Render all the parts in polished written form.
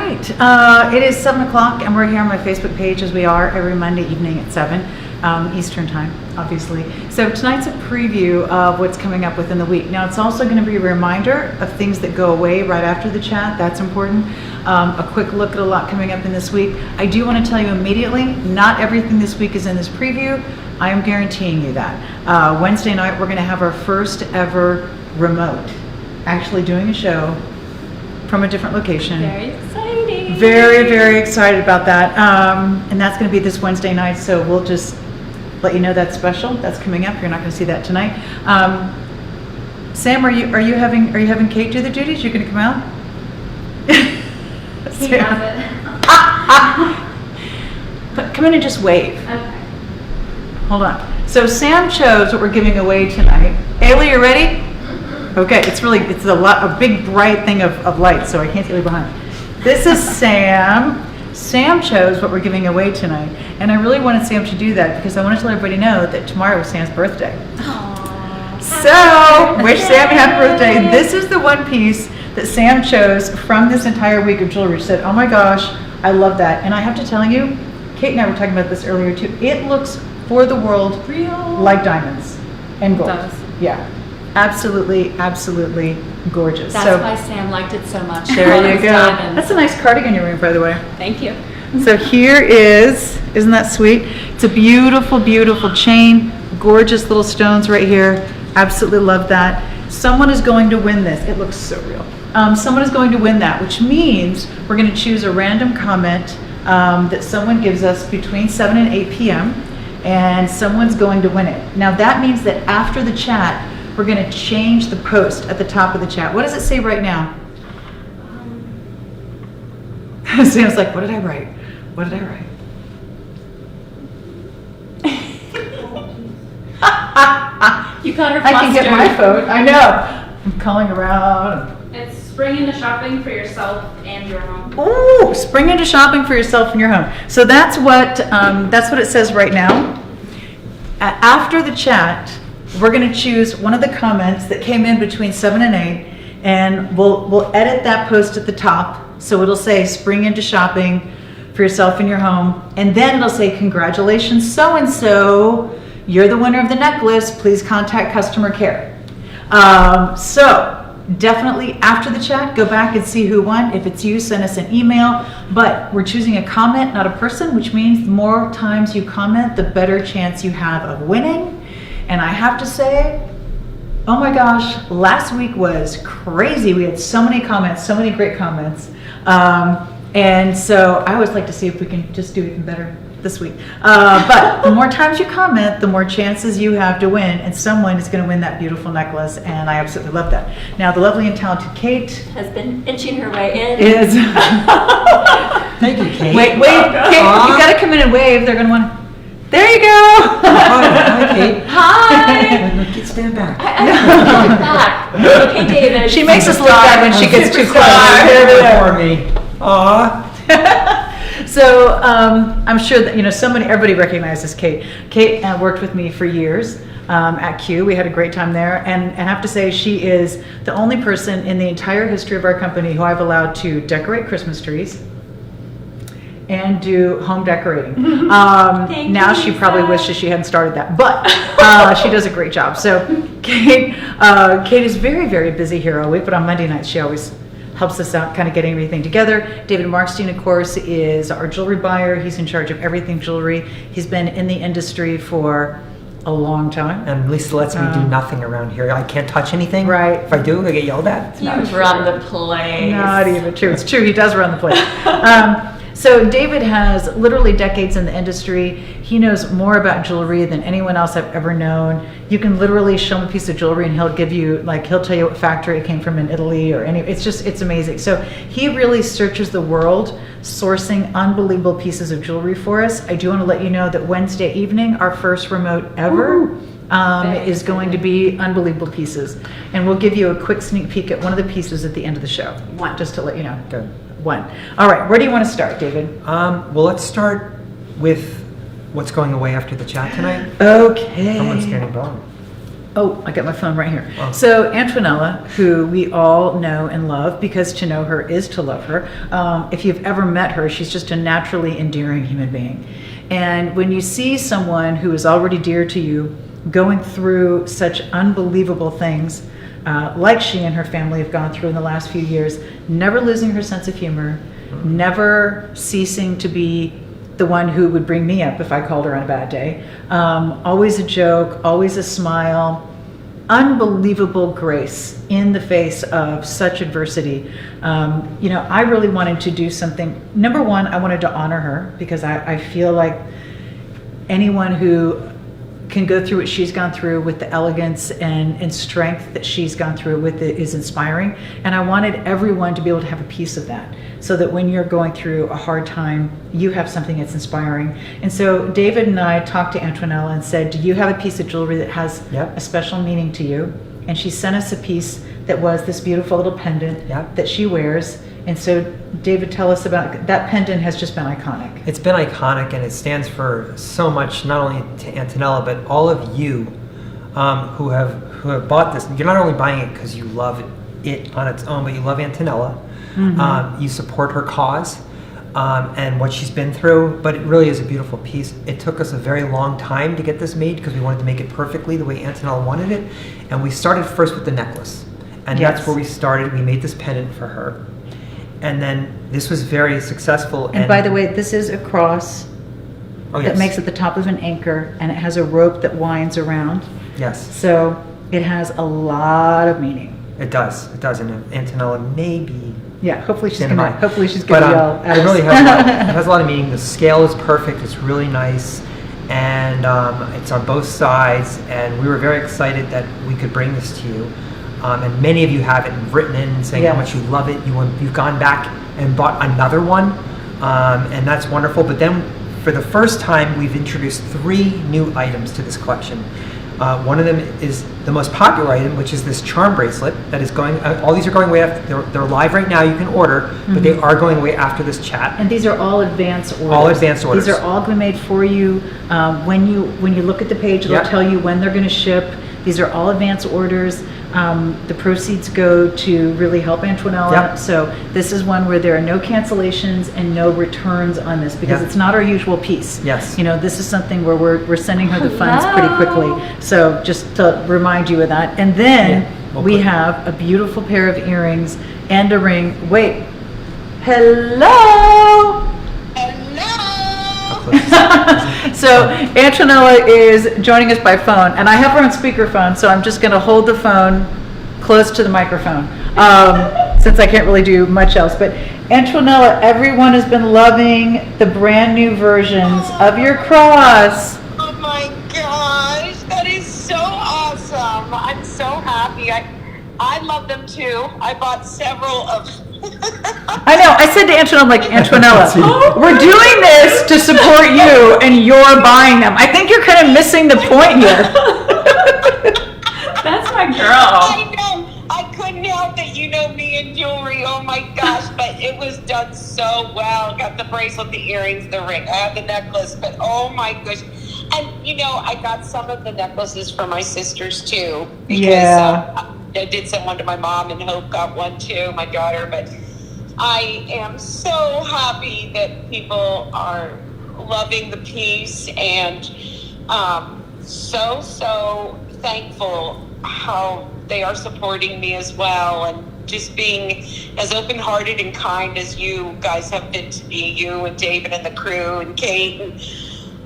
right. It is 7 o'clock, and we're here on my Facebook page, as we are every Monday evening at 7 Eastern time, obviously. So tonight's a preview of what's coming up within the week. Now, it's also going to be a reminder of things that go away right after the chat. That's important. A quick look at a lot coming up in this week. I do want to tell you immediately, not everything this week is in this preview. I am guaranteeing you that. Wednesday night, we're going to have our first ever remote, actually doing a show from a different location. Very exciting. Very, very excited about that. And that's going to be this Wednesday night, so we'll just let you know that's special. That's coming up. You're not going to see that tonight. Sam, are you having Kate do the duties? You're going to come out? He has it. But come in and just wave. Okay. Hold on. So Sam chose what we're giving away tonight. Ailey, you ready? Okay, it's a big bright thing of light, so I can't see behind. This is Sam. Sam chose what we're giving away tonight, and I really wanted Sam to do that because I want to let everybody know that tomorrow is Sam's birthday. Aww. So, wish Sam a happy birthday. This is the one piece that Sam chose from this entire week of jewelry. She said, "Oh my gosh, I love that." And I have to tell you, Kate and I were talking about this earlier too. It looks for the world Real. like diamonds and gold. It does. Yeah. Absolutely, absolutely gorgeous. That's why Sam liked it so much. There All you those go. diamonds. That's a nice cardigan you're wearing, by the way. Thank you. So here isn't that sweet? It's a beautiful, beautiful chain. Gorgeous little stones right here. Absolutely love that. Someone is going to win this. It looks so real. Someone is going to win that, which means we're going to choose a random comment that someone gives us between 7 and 8 p.m. and someone's going to win it. Now that means that after the chat, we're going to change the post at the top of the chat. What does it say right now? Sam's like, what did I write? What did I write? You got her I can get my flustered. phone. I know. I'm calling around. It's spring into shopping for yourself and your home. Ooh, spring into shopping for yourself and your home. So that's what it says right now. After the chat, we're going to choose one of the comments that came in between 7 and 8, and we'll edit that post at the top. So it'll say spring into shopping for yourself and your home, and then it'll say congratulations so-and-so, you're the winner of the necklace, please contact customer care. So definitely after the chat, go back and see who won. If it's you, send us an email, but we're choosing a comment, not a person, which means the more times you comment, the better chance you have of winning. And I have to say, oh my gosh, last week was crazy. We had so many comments, so many great comments. And so I always like to see if we can just do even better this week. But the more times you comment, the more chances you have to win, and someone is going to win that beautiful necklace, and I absolutely love that. Now, the lovely and talented Kate Has been inching her way in. is... Thank you, Kate. Wait, Kate, you got to come in and wave. They're going to want to... There you go! Hi, Kate. Hi. Stand back. Back. Okay, David. She makes us look bad when she gets too close. For me. Aw. So I'm sure that everybody recognizes Kate. Kate worked with me for years at Q. We had a great time there, and I have to say she is the only person in the entire history of our company who I've allowed to decorate Christmas trees and do home decorating. Now she probably wishes she hadn't started that, but she does a great job. So Kate is very, very busy here all week, but on Monday nights she always helps us out kind of getting everything together. David Markstein, of course, is our jewelry buyer. He's in charge of everything jewelry. He's been in the industry for a long time. And Lisa lets me do nothing around here. I can't touch anything. Right. If I do, I get yelled at. You run the place. Not even true. It's true. He does run the place. So David has literally decades in the industry. He knows more about jewelry than anyone else I've ever known. You can literally show him a piece of jewelry and he'll give you, he'll tell you what factory it came from in Italy or it's amazing. So he really searches the world, sourcing unbelievable pieces of jewelry for us. I do want to let you know that Wednesday evening, our first remote ever, is going to be unbelievable pieces. And we'll give you a quick sneak peek at one of the pieces at the end of the show. One, just to let you know. Good. One. All right, where do you want to start, David? Well, let's start with what's going away after the chat tonight. Okay. Someone's getting wrong. Oh, I got my phone right here. Wow. So Antonella, who we all know and love, because to know her is to love her. If you've ever met her, she's just a naturally endearing human being. And when you see someone who is already dear to you going through such unbelievable things, like she and her family have gone through in the last few years, never losing her sense of humor, never ceasing to be the one who would bring me up if I called her on a bad day. Always a joke, always a smile, unbelievable grace in the face of such adversity. I really wanted to do something. Number one, I wanted to honor her because I feel like anyone who can go through what she's gone through with the elegance and strength that she's gone through with it is inspiring. And I wanted everyone to be able to have a piece of that so that when you're going through a hard time, you have something that's inspiring. And so David and I talked to Antonella and said, do you have a piece of jewelry that has a special meaning to you? And she sent us a piece that was this beautiful little pendant that she wears. And so David, tell us about that pendant. Has just been iconic. It's been iconic, and it stands for so much, not only to Antonella, but all of you who have bought this. You're not only buying it because you love it on its own, but you love Antonella. You support her cause and what she's been through, but it really is a beautiful piece. It took us a very long time to get this made because we wanted to make it perfectly the way Antonella wanted it. And we started first with the necklace, and that's where we started. We made this pendant for her. And then this was very successful. And by the way, this is a cross that makes at the top of an anchor, and it has a rope that winds around. Yes. So it has a lot of meaning. It does. It does. And Antonella maybe. Yeah. Hopefully she's Stand gonna. by. Hopefully she's gonna yell at it us. really has. It has a lot of meaning. The scale is perfect. It's really nice, and it's on both sides. And we were very excited that we could bring this to you. And many of you have it written in saying how much you love it. You've gone back and bought another one, and that's wonderful. But then for the first time, we've introduced 3 new items to this collection. One of them is the most popular item, which is this charm bracelet that is going, all these are going away after, they're live right now, you can order, but they are going away after this chat. And these are all advance orders. All advance orders. These are all going to be made for you. When you look at the page, it'll tell you when they're going to ship. These are all advance orders. The proceeds go to really help Antonella. So this is one where there are no cancellations and no returns on this because it's not our usual piece. Yes. This is something where we're sending her the funds pretty quickly. So just to remind you of that. And then we have a beautiful pair of earrings and a ring. Wait. Hello. So Antonella is joining us by phone, and I have her on speakerphone, so I'm just going to hold the phone close to the microphone since I can't really do much else. But Antonella, everyone has been loving the brand new versions of your cross. Oh my gosh, that is so awesome. I'm so happy. I love them too. I bought several of I know. I said to Antonella, I'm like, Antonella, we're doing this to support you, and you're buying them. I think you're kind of missing the point here. That's my girl. I know. I couldn't help it. You know me and jewelry. Oh my gosh, but it was done so well. Got the bracelet, the earrings, the ring. I have the necklace, but oh my gosh. And I got some of the necklaces for my sisters too. Because, I did send one to my mom, and Hope got one too, my daughter. But I am so happy that people are loving the piece, and so thankful how they are supporting me as well, and just being as open-hearted and kind as you guys have been to me, you and David and the crew and Kate. And,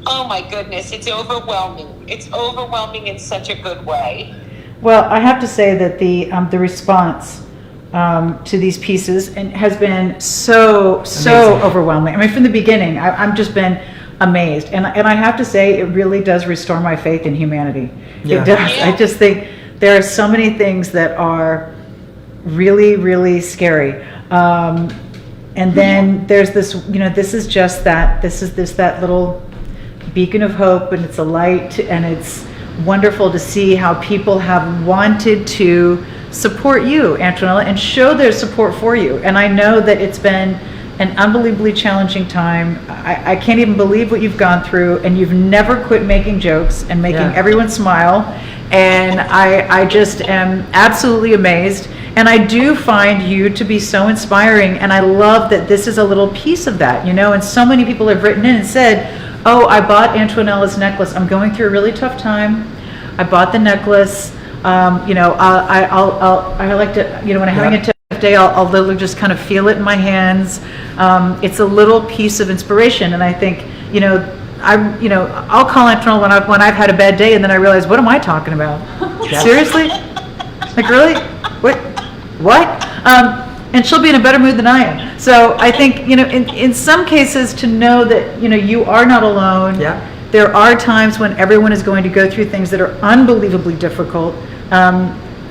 oh my goodness, it's overwhelming. It's overwhelming in such a good way. Well, I have to say that the response to these pieces has been so overwhelming. I mean, from the beginning, I've just been amazed, and I have to say, it really does restore my faith in humanity. It does. I just think there are so many things that are really, really scary. And then there's this, this is just that. This is that little beacon of hope, and it's a light, and it's wonderful to see how people have wanted to support you, Antonella, and show their support for you. And I know that it's been an unbelievably challenging time. I can't even believe what you've gone through, and you've never quit making jokes and making everyone smile. And I just am absolutely amazed. And I do find you to be so inspiring, and I love that this is a little piece of that, you know, and so many people have written in and said, oh, I bought Antonella's necklace. I'm going through a really tough time. I bought the necklace. You know, I like to, you know, when I'm having a tough day, I'll literally just kind of feel it in my hands. It's a little piece of inspiration, and I think, you know, I'll call Antonella when I've had a bad day, and then I realize, what am I talking about? Seriously? Like, really? What? And she'll be in a better mood than I am. So I think, you know, in some cases, to know that, you know, you are not alone. Yeah. There are times when everyone is going to go through things that are unbelievably difficult.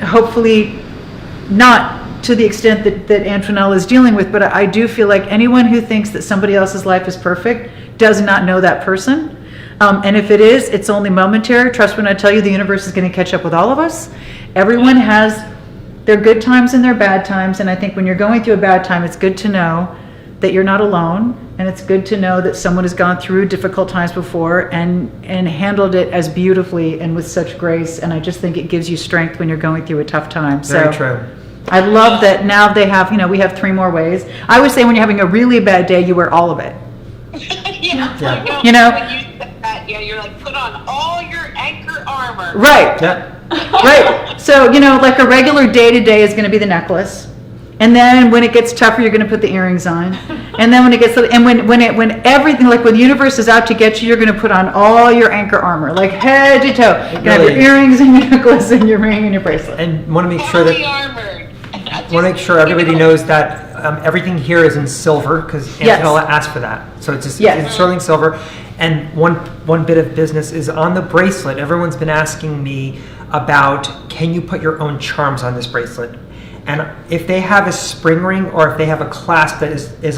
Hopefully not to the extent that Antonella is dealing with, but I do feel like anyone who thinks that somebody else's life is perfect does not know that person. And if it is, it's only momentary. Trust when I tell you the universe is going to catch up with all of us. Everyone has their good times and their bad times, and I think when you're going through a bad time, it's good to know that you're not alone, and it's good to know that someone has gone through difficult times before and handled it as beautifully and with such grace, and I just think it gives you strength when you're going through a tough time. Very true. I love that now they have, you know, we have 3 more ways. I would say when you're having a really bad day, you wear all of it. Yeah. You know? When you said that, you're like, put on all your anchor armor. Right. Yeah. Right. So, you know, like a regular day-to-day is going to be the necklace. And then when it gets tougher, you're going to put the earrings on. And then when it gets, and when everything, like when the universe is out to get you, you're going to put on all your anchor armor, like head to toe. You're going to have your earrings and your necklace and your ring and your bracelet. And want to make sure Fully that, armored. want to make sure everybody knows that everything here is in silver, because Yes. Antonella asked for that. So it's just Yes. it's sterling silver. And one bit of business is on the bracelet. Everyone's been asking me about, can you put your own charms on this bracelet? And if they have a spring ring, or if they have a clasp that is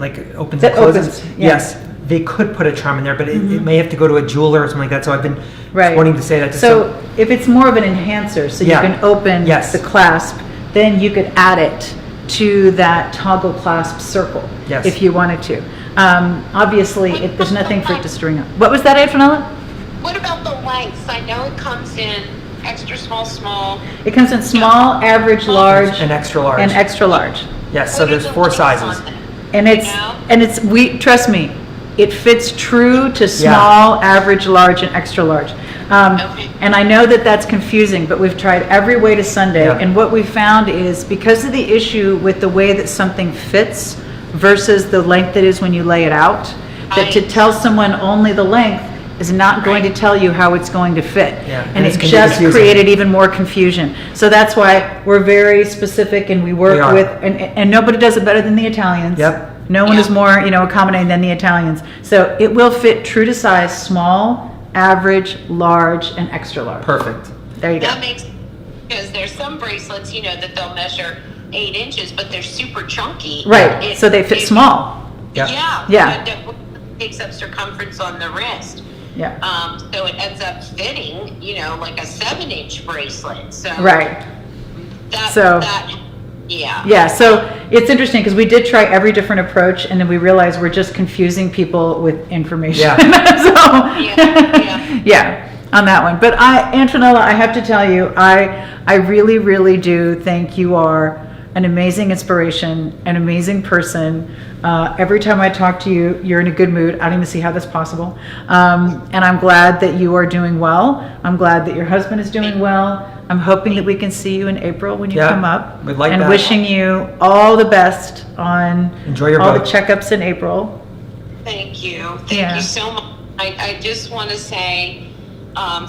like opens and That closes, opens, yeah. yes, they could put a charm in there, but it may have to go to a jeweler or something like that. So I've been Right. wanting to say that to So if it's more of an enhancer, so Yeah. you can open Yes. the clasp, then you could add it to that toggle clasp circle, Yes. if you wanted to. Obviously, there's nothing for it to string up. What was that, Antonella? What about the lengths? I know it comes in extra small, small. It comes in small, average, large, and extra large. and extra large. Yes, so What are there's the 4 lengths sizes. on them? And You know? trust me, it fits true to small, average, large, and extra large. Okay. And I know that that's confusing, but we've tried every way to Sunday. Yeah. And what we found is, because of the issue with the way that something fits versus the length it is when you lay it out, that to Right. tell someone only the length is not going to tell you how it's going to fit. Yeah, And it's it gonna be just confusing. created even more confusion. So that's why we're very specific, and we work We are. with, and nobody does it better than the Italians. Yep. No one Yeah. is more, accommodating than the Italians. So it will fit true to size, small, average, large, and extra large. Perfect. There you go. That makes, because there's some bracelets, that they'll measure 8 inches, but they're super chunky. Right, so they fit small. Yeah. Yeah. Yeah. That takes up circumference on the wrist. Yeah, So it ends up fitting, like a 7-inch bracelet. So right. yeah. Yeah, so it's interesting because we did try every different approach, and then we realized we're just confusing people with information. Yeah. Yeah. Yeah, on that one. But Antonella, I have to tell you, I really, really do think you are an amazing inspiration, an amazing person. Every time I talk to you, you're in a good mood. I don't even see how that's possible. And I'm glad that you are doing well. I'm glad that your husband is doing well. I'm hoping that we can see you in April when you Yeah, come up. we'd like and that. wishing you all the best on Enjoy your all boat. the checkups in April. Thank you. Thank Yeah. you so much. I just want to say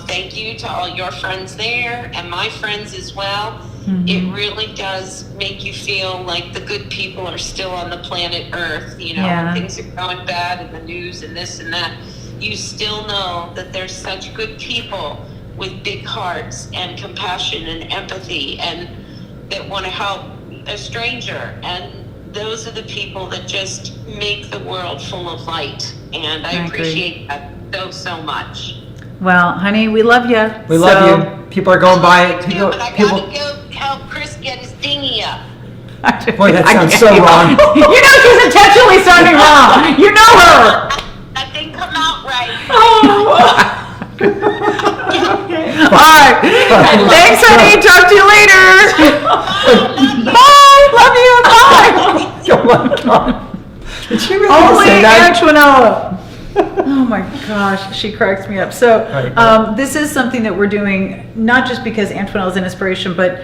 thank you to all your friends there and my friends as well. Mm-hmm. It really does make you feel like the good people are still on the planet Earth. Yeah. When things are going bad in the news and this and that, you still know that there's such good people with big hearts and compassion and empathy, and that want to help a stranger. And those are the people that just make the world full of light. And I I agree. appreciate that so much. Well, honey, we love you. We love you. People are going by. But I People. gotta go help Chris get his dinghy up. Boy, that I sounds can't so even- wrong. You know she's intentionally sounding wrong. You know her. That didn't come out right. All right. Thanks, honey. Talk to you later. Bye. Love you. Bye. Oh my God. Did she really Only say that? Antoinella. Oh my gosh, she cracks me up. So Right, right. this is something that we're doing, not just because Antoinella is an inspiration, but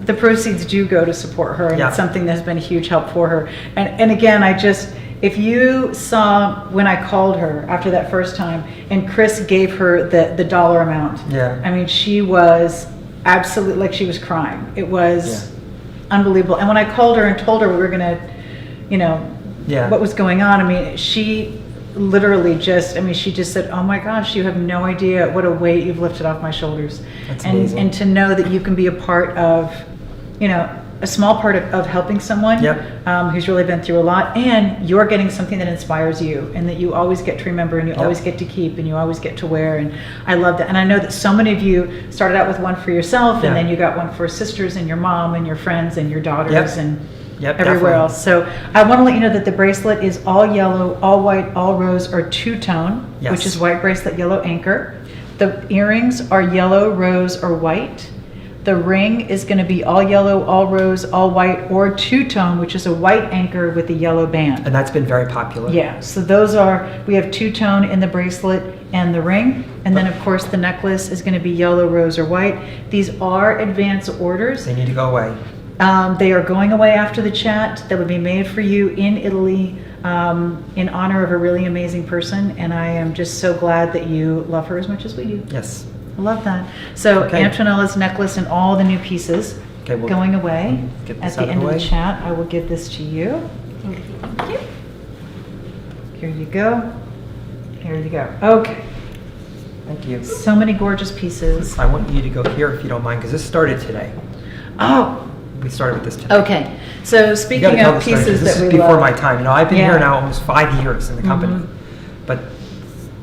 the proceeds do go to support her, and Yeah. it's something that's been a huge help for her. And again, if you saw when I called her after that first time, and Chris gave her the dollar amount, Yeah. I mean, she was absolutely, like, she was crying. It was unbelievable. And when I called her and told her we were gonna, Yeah. what was going on, I mean, she literally she just said, oh my gosh, you have no idea what a weight you've lifted off my shoulders. That's and amazing. and to know that you can be a part of, a small part of helping someone who's really been through a lot, and you're getting something that inspires you, and that you always get to remember, and you always get to keep, and you always get to wear. And I love that. And I know that so many of you started out with one for yourself, and then you got one for sisters and your mom and your friends and your daughters and everywhere definitely. else. So I want to let you know that the bracelet is all yellow, all white, all rose, or two-tone, which is white bracelet, yellow anchor. The earrings are yellow, rose, or white. The ring is going to be all yellow, all rose, all white, or two-tone, which is a white anchor with a yellow band. And that's been very popular. Yeah, so we have two-tone in the bracelet and the ring. And then, of course, the necklace is going to be yellow, rose, or white. These are advance orders. They need to go away. They are going away after the chat. That would be made for you in Italy in honor of a really amazing person. And I am just so glad that you love her as much as we do. Yes. I love that. So Antonella's necklace and all the new pieces going away. Get At this the out of end the of way. the chat, I will give this to you. Thank you. Here you go. Here you go. Okay. Thank you. So many gorgeous pieces. I want you to go here if you don't mind, because this started today. Oh, We started with this today. okay. So You gotta speaking tell of the story, 'cause pieces this that is we before love. my time. I've been Yeah. here now almost 5 years in the company, Mhm. but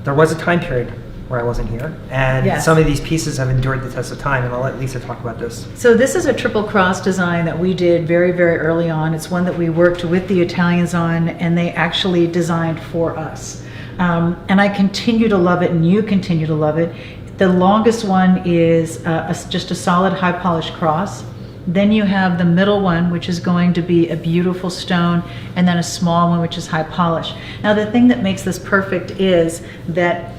there was a time period where I wasn't here, and Yes. some of these pieces have endured the test of time, and I'll let Lisa talk about this. So this is a triple cross design that we did very, very early on. It's one that we worked with the Italians on, and they actually designed for us. And I continue to love it, and you continue to love it. The longest one is just a solid high polished cross. Then you have the middle one, which is going to be a beautiful stone, and then a small one, which is high polish. Now the thing that makes this perfect is that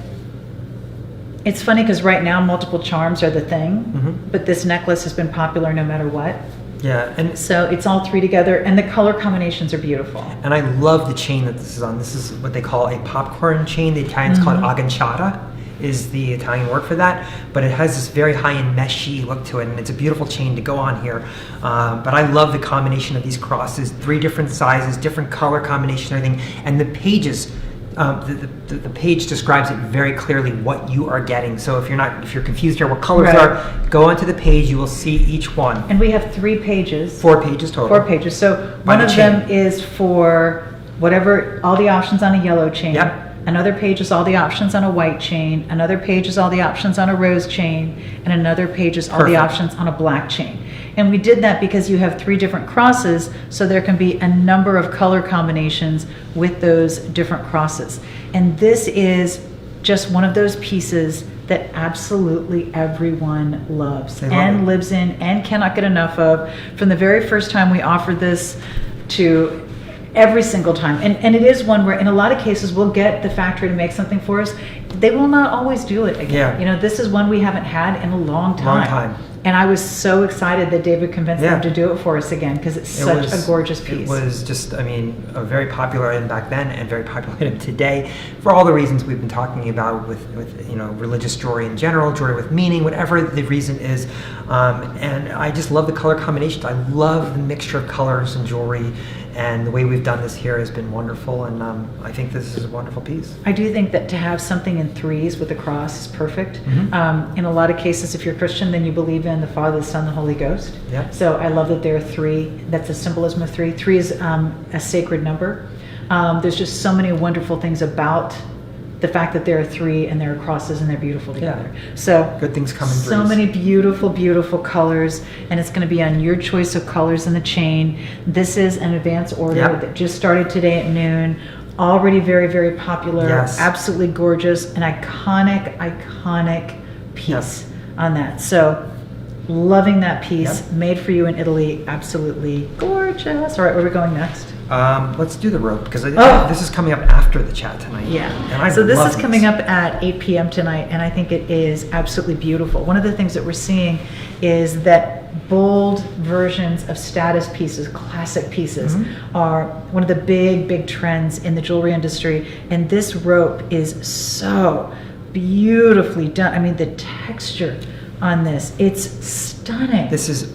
it's funny because right now multiple charms are the thing, but this necklace has been popular no matter what. Yeah, and So it's all three together, and the color combinations are beautiful. and I love the chain that this is on. This is what they call a popcorn chain. The Italians call it aganciata, is the Italian word for that. But it has this very high-end meshy look to it, and it's a beautiful chain to go on here. But I love the combination of these crosses, 3 different sizes, different color combination, everything, and the pages. The page describes it very clearly what you are getting. So if you're confused here what colors Right. are, go onto the page. You will see each one. And we have 3 pages. 4 pages total. 4 pages. So By one the of chain. them is for whatever, all the options on a yellow chain. Yep. Another page is all the options on a white chain. Another page is all the options on a rose chain. And another page is all the Perfect. options on a black chain. And we did that because you have 3 different crosses, so there can be a number of color combinations with those different crosses. And this is just one of those pieces that absolutely everyone loves They love and it. lives in and cannot get enough of. From the very first time we offered this to every single time. And it is one where in a lot of cases we'll get the factory to make something for us. They will not always do it again. Yeah. This is one we haven't had in a long time. Long time. And I was so excited that David convinced Yeah. them to do it for us again because it's It such was- a gorgeous piece. It was just, a very popular item back then and very popular item today for all the reasons we've been talking about with religious jewelry in general, jewelry with meaning, whatever the reason is. And I just love the color combinations. I love the mixture of colors and jewelry, and the way we've done this here has been wonderful, and I think this is a wonderful piece. I do think that to have something in 3s with a cross is perfect. In a lot of cases, if you're Christian, then you believe in the Father, the Son, the Holy Ghost. Yeah. So I love that there are 3. That's a symbolism of 3. 3 is a sacred number. There's just so many wonderful things about the fact that there are 3 and there are crosses and they're beautiful together. So Good things come in so threes. many beautiful, beautiful colors, and it's going to be on your choice of colors in the chain. This is an advance order Yep. that just started today at noon. Already very, very popular. Yes. Absolutely gorgeous. An iconic piece on that. So loving that piece. Yep. Made for you in Italy. Absolutely gorgeous. All right, where are we going next? Let's do the rope because Oh. this is coming up after the chat tonight. Yeah. And I So this love is coming up at 8 p.m. tonight, and I think it is absolutely beautiful. One of the things that we're seeing is that bold versions of status pieces, classic pieces, are one of the big trends in the jewelry industry. And this rope is so beautifully done. I mean, the texture on this, it's stunning. This is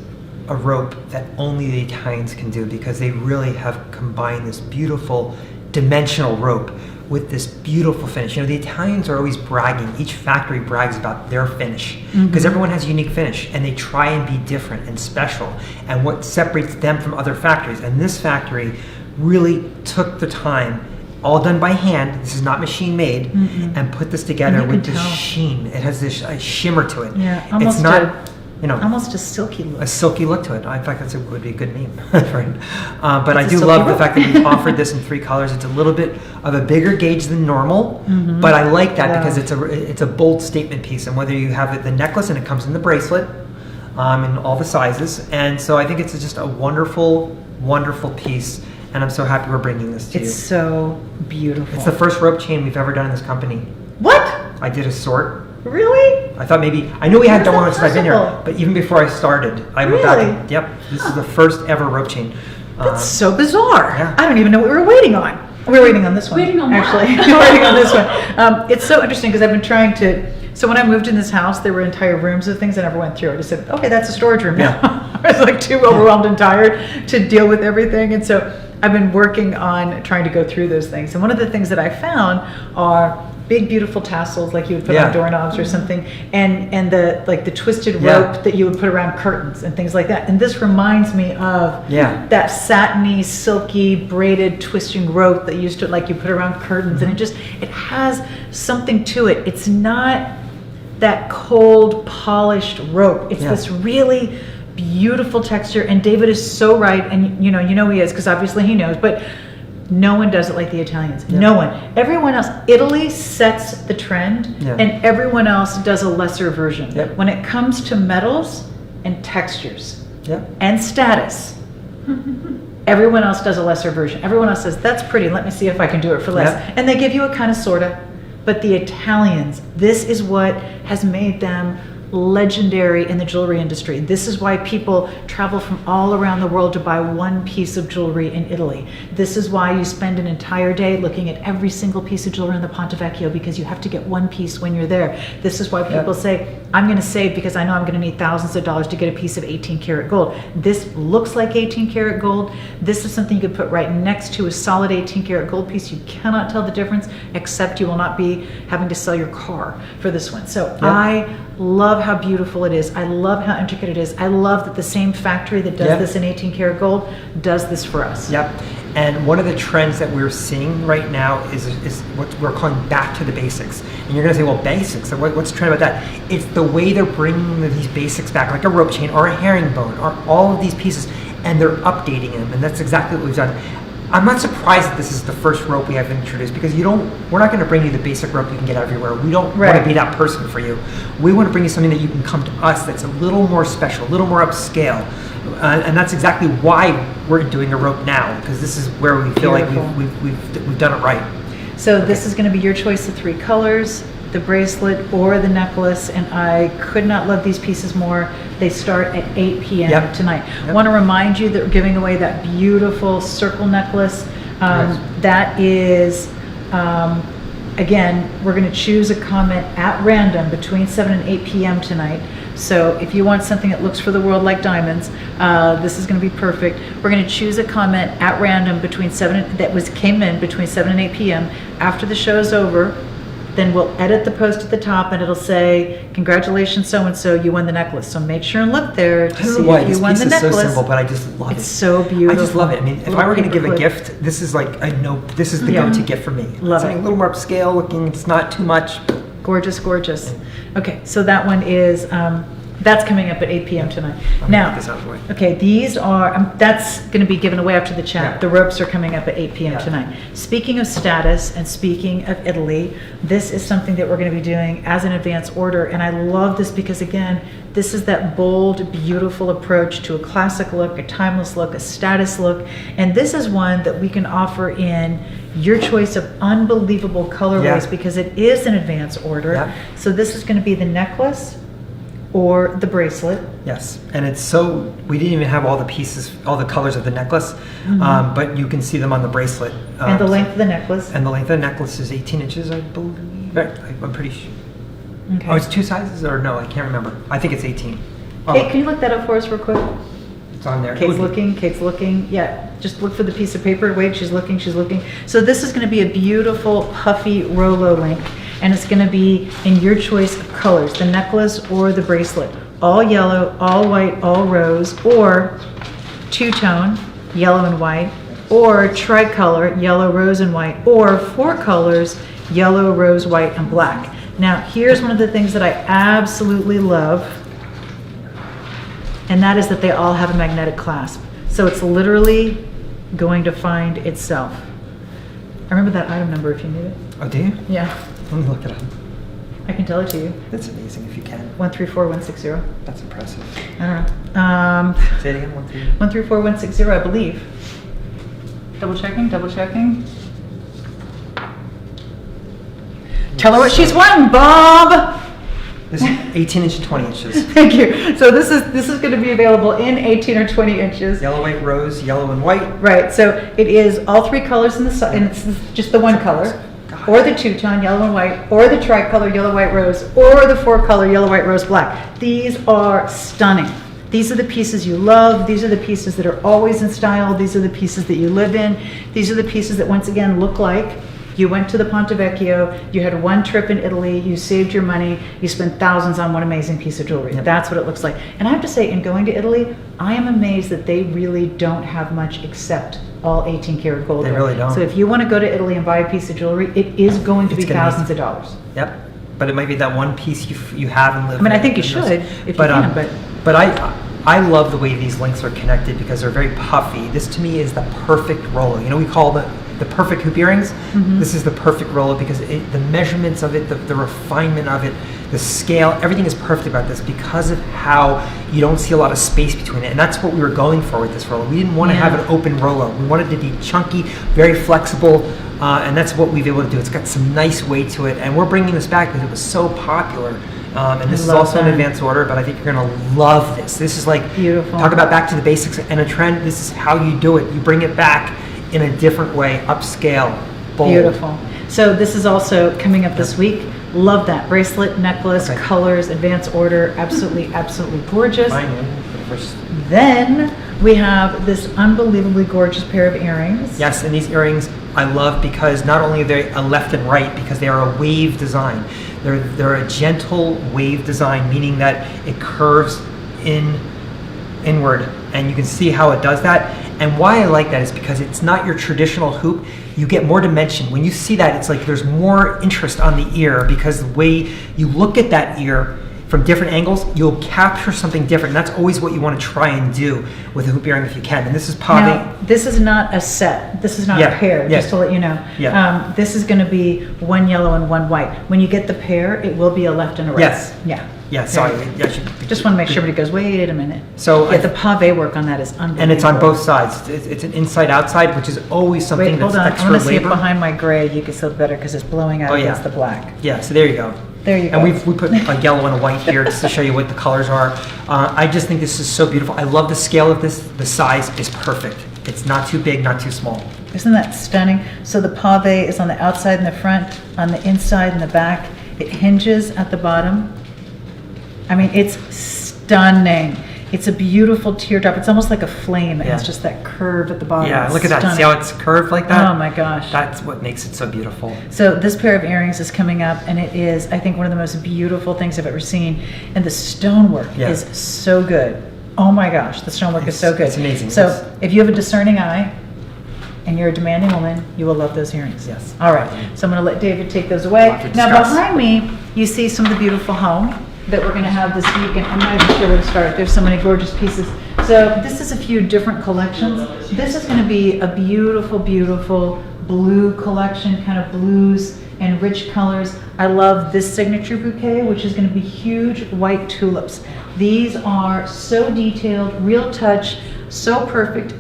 a rope that only the Italians can do because they really have combined this beautiful dimensional rope with this beautiful finish. You know, the Italians are always bragging. Each factory brags about their finish because everyone has a unique finish and they try and be different and special and what separates them from other factories. And this factory really took the time, all done by hand, this is not machine made, and put this together And you with can this tell. sheen. It has this shimmer to it. Yeah, It's almost not, you know, almost a silky look. a silky look to it. In fact, would be a good name for it. But I It's a do silky love the rope. fact that we offered this in 3 colors. It's a little bit of a bigger gauge than normal, but I like that because it's a bold statement piece. And whether you have the necklace and it comes in the bracelet in all the sizes, and so I think it's just a wonderful, wonderful piece. And I'm so happy we're bringing this to you. It's so beautiful. It's the first rope chain we've ever done in this company. What? I did a sort. Really? I thought maybe I knew we had How is done one that since I've been here, possible? but even before I started, I went back. Really? And, yep, this is the first ever rope chain. That's so bizarre. yeah. I don't even know what we were waiting on. We were waiting on this one. Waiting on what? actually. We were waiting on this one. It's so interesting because I've been trying to. So when I moved in this house, there were entire rooms of things I never went through. I just said, okay, that's a storage room now. I was like too overwhelmed and tired to deal with everything, and so I've been working on trying to go through those things. And one of the things that I found are big beautiful tassels like you would put on doorknobs or something, and the like the twisted rope that you would put around curtains and things like that. And this reminds me of that satiny, silky, braided, twisting rope that used to like you put around curtains, and it has something to it. It's not that cold, polished rope. It's this really beautiful texture. And David is so right, and you know he is because obviously he knows, but no one does it like the Italians. No one. Everyone else, Italy sets the trend, and everyone else does a lesser version. When it comes to metals and textures and status, everyone else does a lesser version. Everyone else says, that's pretty, let me see if I can do it for less. And they give you a kind of sorta. But the Italians, this is what has made them legendary in the jewelry industry. This is why people travel from all around the world to buy one piece of jewelry in Italy. This is why you spend an entire day looking at every single piece of jewelry in the Ponte Vecchio, because you have to get one piece when you're there. This is why people say, I'm going to save because I know I'm going to need thousands of dollars to get a piece of 18 karat gold. This looks like 18 karat gold. This is something you could put right next to a solid 18 karat gold piece. You cannot tell the difference, except you will not be having to sell your car for this one. So I love how beautiful it is. I love how intricate it is. I love that the same factory that does this in 18 karat gold does this for us. And one of the trends that we're seeing right now is what we're calling back to the basics. And you're going to say, well, basics, what's the trend about that? It's the way they're bringing these basics back, like a rope chain or a herringbone or all of these pieces, and they're updating them. And that's exactly what we've done. I'm not surprised that this is the first rope we have introduced, because we're not going to bring you the basic rope you can get everywhere. We don't want to be that person for you. We want to bring you something that you can come to us that's a little more special, a little more upscale. And that's exactly why we're doing a rope now, because this is where we feel like we've done it right. So this is going to be your choice of 3 colors, the bracelet or the necklace, and I could not love these pieces more. They start at 8 p.m. tonight. I want to remind you that we're giving away that beautiful circle necklace. That is, again, we're going to choose a comment at random between 7 and 8 p.m. tonight. So if you want something that looks for the world like diamonds, this is going to be perfect. We're going to choose a comment at random between came in between 7 and 8 p.m. After the show is over, then we'll edit the post at the top and it'll say, congratulations, so-and-so, you won the necklace. So make sure and look there to I don't see know why if this you won piece the is so necklace. simple, but I just love it. It's so beautiful. I just love it. I mean, if Little I were going to give a paperclip. gift, this is like, I know this is the Yeah. go-to gift for me. Love Something it. a little more upscale looking. It's not too much. Gorgeous, gorgeous. Okay, so that one is, that's coming up at 8 p.m. tonight. I'm gonna Now, get this out of the way. okay, these are, that's going to be given away after the chat. Yeah. The ropes are coming up at 8 p.m. Yeah. tonight. Speaking of status and speaking of Italy, this is something that we're going to be doing as an advance order. And I love this because, again, this is that bold, beautiful approach to a classic look, a timeless look, a status look. And this is one that we can offer in your choice of unbelievable colorways Yeah. because it is an advance order. Yeah. So this is going to be the necklace or the bracelet. Yes, and it's so, we didn't even have all the pieces, all the colors of the necklace, but you can see them on the bracelet. And the length of the necklace. And the length of the necklace is 18 inches, I believe. I'm pretty sure. Okay. Oh, it's two sizes, or no, I can't remember. I think it's 18. Oh, Kate, can you look that up for us real quick? it's on there. It Kate's would be- looking, Kate's looking. Yeah, just look for the piece of paper. Wait, she's looking, she's looking. So this is going to be a beautiful puffy Rolo link, and it's going to be in your choice of colors, the necklace or the bracelet. All yellow, all white, all rose, or two-tone, yellow and white, or tricolor, yellow, rose, and white, or four colors, yellow, rose, white, and black. Now, here's one of the things that I absolutely love, and that is that they all have a magnetic clasp. So it's literally going to find itself. I remember that item number if you need it. Oh, do you? Yeah, Let me look it up. I can tell it to you. That's amazing if you can. 134160. That's impressive. I don't know. Say it again, 1, 3. 134160, I believe. Double checking, double checking. Tell her what she's won, Bob! This is 18 inches, 20 inches. Thank you. So this is going to be available in 18 or 20 inches. Yellow, white, rose, yellow, and white. Right, so it is all three colors in the side, and it's just the one color, or the two-tone, yellow and white, or the tricolor, yellow, white, rose, or the four-color, yellow, white, rose, black. These are stunning. These are the pieces you love. These are the pieces that are always in style. These are the pieces that you live in. These are the pieces that, once again, look like you went to the Ponte Vecchio, you had one trip in Italy, you saved your money, you spent thousands on one amazing piece of jewelry. Yep. That's what it looks like. And I have to say, in going to Italy, I am amazed that they really don't have much except all 18 karat gold. They there. really don't. So if you want to go to Italy and buy a piece of jewelry, it is going to It's be gonna be- thousands of dollars. Yep. But it might be that one piece you have and live. I mean, I in. think you Who should, knows? if you can, but I love the way these links are connected because they're very puffy. This to me is the perfect Rolo. You know, we call the perfect hoop earrings. Mm-hmm. This is the perfect Rolo because the measurements of it, the refinement of it, the scale, everything is perfect about this because of how you don't see a lot of space between it. And that's what we were going for with this Rolo. We didn't want to Yeah. have an open Rolo. We wanted it to be chunky, very flexible, and that's what we've been able to do. It's got some nice weight to it, and we're bringing this back because it was so popular. And this is love also an that. advance order, but I think you're going to love this. This is like, Beautiful. talk about back to the basics and a trend. This is how you do it. You bring it back in a different way, upscale, bold. Beautiful. So this is also coming up this week. Love that. Bracelet, necklace, Okay. colors, advance order. Absolutely, absolutely gorgeous. Fine, yeah, for the first- Then we have this unbelievably gorgeous pair of earrings. Yes, and these earrings I love because not only are they a left and right, because they are a wave design. They're a gentle wave design, meaning that it curves inward, and you can see how it does that. And why I like that is because it's not your traditional hoop. You get more dimension. When you see that, it's like there's more interest on the ear because the way you look at that ear from different angles, you'll capture something different. And that's always what you want to try and do with a hoop earring if you can. And this is pave. Now, this is not a set. This is not Yeah, a pair, yeah. just to let you know. Yeah. This is going to be one yellow and one white. When you get the pair, it will be a left and a right. Yes. Yeah. Yeah, sorry. Okay. I should- Just want to make sure everybody goes, wait a minute. So Yeah, I- the pave work on that is unbelievable. And it's on both sides. It's an inside-outside, which is always something Wait, that's hold on. I extra want to see it labor. behind my gray. You can see it better because it's blowing out Oh, yeah. against the black. Yeah, so there you go. There you go. And we put a yellow and a white here just to show you what the colors are. I just think this is so beautiful. I love the scale of this. The size is perfect. It's not too big, not too small. Isn't that stunning? So the pave is on the outside and the front, on the inside and the back. It hinges at the bottom. I mean, it's stunning. It's a beautiful teardrop. It's almost like a flame. It has Yeah. just that curve at the bottom. Yeah, It's look at that. stunning. See how it's curved like that? Oh my gosh. That's what makes it so beautiful. So this pair of earrings is coming up, and it is, I think, one of the most beautiful things I've ever seen. And the stonework Yeah. is so good. Oh my gosh, the stonework is so good. It's amazing. So It's- if you have a discerning eye and you're a demanding woman, you will love those earrings. Yes. All right, so I'm going to let David take those away. Lots of Now discuss. behind me, you see some of the beautiful home that we're going to have this week, and I'm not even sure where to start. There's so many gorgeous pieces. So this is a few different collections. This is going to be a beautiful, beautiful blue collection, kind of blues and rich colors. I love this signature bouquet, which is going to be huge white tulips. These are so detailed, real touch, so perfect,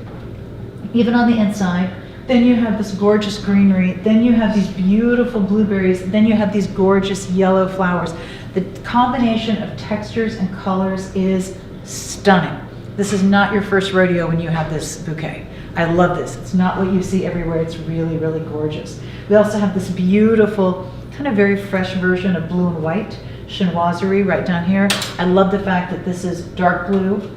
even on the inside. Then you have this gorgeous greenery. Then you have these beautiful blueberries. Then you have these gorgeous yellow flowers. The combination of textures and colors is stunning. This is not your first rodeo when you have this bouquet. I love this. It's not what you see everywhere. It's really, really gorgeous. We also have this beautiful, kind of very fresh version of blue and white chinoiserie right down here. I love the fact that this is dark blue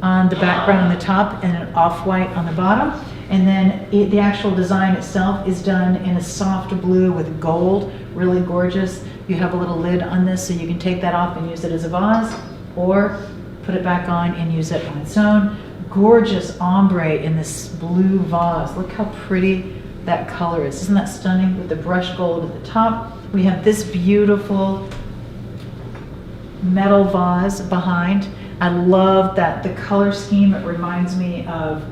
on the background on the top and an off-white on the bottom. And then the actual design itself is done in a soft blue with gold, really gorgeous. You have a little lid on this so you can take that off and use it as a vase, or put it back on and use it on its own. Gorgeous ombre in this blue vase. Look how pretty that color is. Isn't that stunning with the brushed gold at the top? We have this beautiful metal vase behind. I love that the color scheme. It reminds me of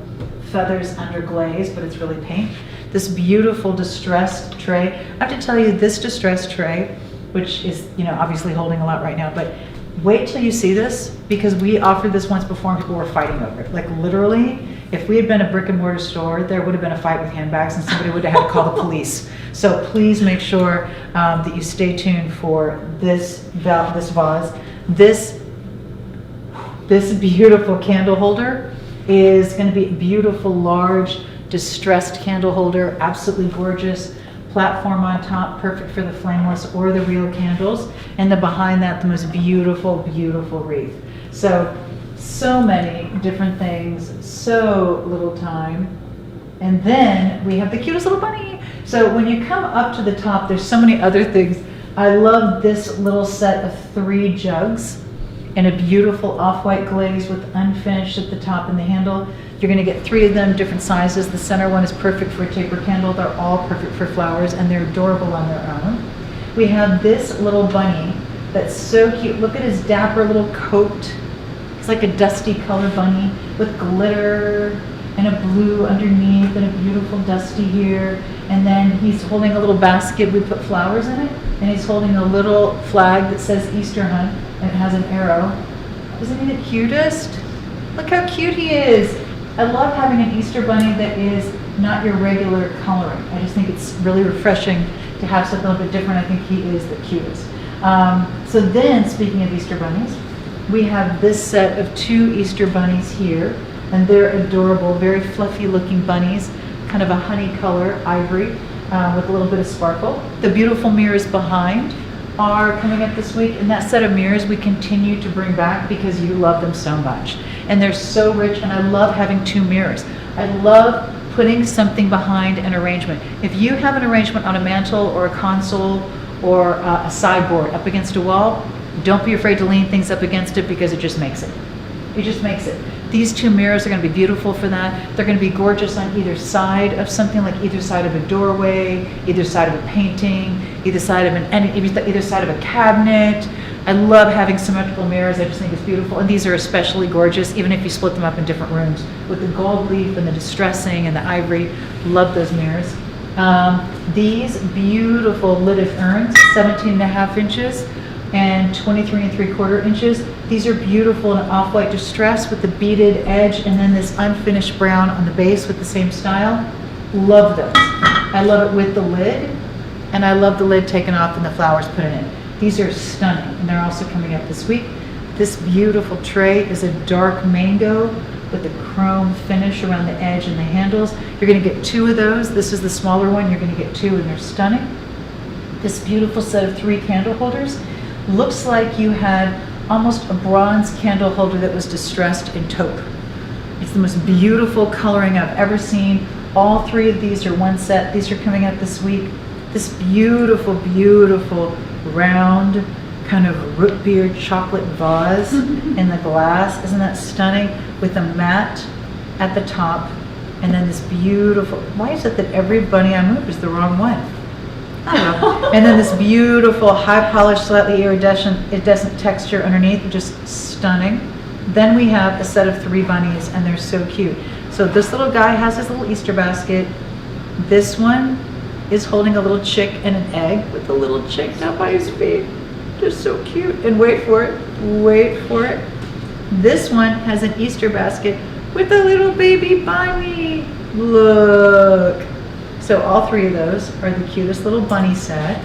feathers under glaze, but it's really pink. This beautiful distressed tray. I have to tell you, this distressed tray, which is, you know, obviously holding a lot right now, but wait till you see this, because we offered this once before and people were fighting over it. Like literally, if we had been a brick and mortar store, there would have been a fight with handbags and somebody would have had to call the police. So please make sure that you stay tuned for this vase. This beautiful candle holder is going to be a beautiful, large, distressed candle holder, absolutely gorgeous. Platform on top, perfect for the flameless or the real candles. And then behind that, the most beautiful, beautiful wreath. So many different things, so little time. And then we have the cutest little bunny. So when you come up to the top, there's so many other things. I love this little set of 3 jugs in a beautiful off-white glaze with unfinished at the top and the handle. You're going to get 3 of them, different sizes. The center one is perfect for a taper candle. They're all perfect for flowers, and they're adorable on their own. We have this little bunny that's so cute. Look at his dapper little coat. It's like a dusty color bunny with glitter and a blue underneath and a beautiful dusty here. And then he's holding a little basket. We put flowers in it, and he's holding a little flag that says Easter Hunt, and it has an arrow. Isn't he the cutest? Look how cute he is. I love having an Easter bunny that is not your regular coloring. I just think it's really refreshing to have something a little bit different. I think he is the cutest. So then, speaking of Easter bunnies, we have this set of 2 Easter bunnies here, and they're adorable, very fluffy looking bunnies, kind of a honey color, ivory, with a little bit of sparkle. The beautiful mirrors behind are coming up this week, and that set of mirrors we continue to bring back because you love them so much. And they're so rich, and I love having 2 mirrors. I love putting something behind an arrangement. If you have an arrangement on a mantle or a console or a sideboard up against a wall, don't be afraid to lean things up against it, because it just makes it. It just makes it. These 2 mirrors are going to be beautiful for that. They're going to be gorgeous on either side of something, like either side of a doorway, either side of a painting, either side of either side of a cabinet. I love having symmetrical mirrors. I just think it's beautiful. And these are especially gorgeous, even if you split them up in different rooms. With the gold leaf and the distressing and the ivory, love those mirrors. These beautiful lidded urns, 17.5 inches and 23 3/4 inches. These are beautiful in off-white distress with the beaded edge and then this unfinished brown on the base with the same style. Love those. I love it with the lid, and I love the lid taken off and the flowers put in it. These are stunning, and they're also coming up this week. This beautiful tray is a dark mango with a chrome finish around the edge and the handles. You're going to get 2 of those. This is the smaller one. You're going to get 2, and they're stunning. This beautiful set of 3 candle holders looks like you had almost a bronze candle holder that was distressed in taupe. It's the most beautiful coloring I've ever seen. All three of these are one set. These are coming out this week. This beautiful, beautiful round kind of root beer chocolate vase in the glass. Isn't that stunning? With a mat at the top, and then this beautiful, why is it that every bunny I move is the wrong one? I don't know. And then this beautiful high polished, slightly iridescent texture underneath, just stunning. Then we have a set of 3 bunnies, and they're so cute. So this little guy has his little Easter basket. This one is holding a little chick and an egg with the little chick down by his feet. Just so cute. And wait for it, wait for it. This one has an Easter basket with a little baby bunny. Look. So all 3 of those are the cutest little bunny set.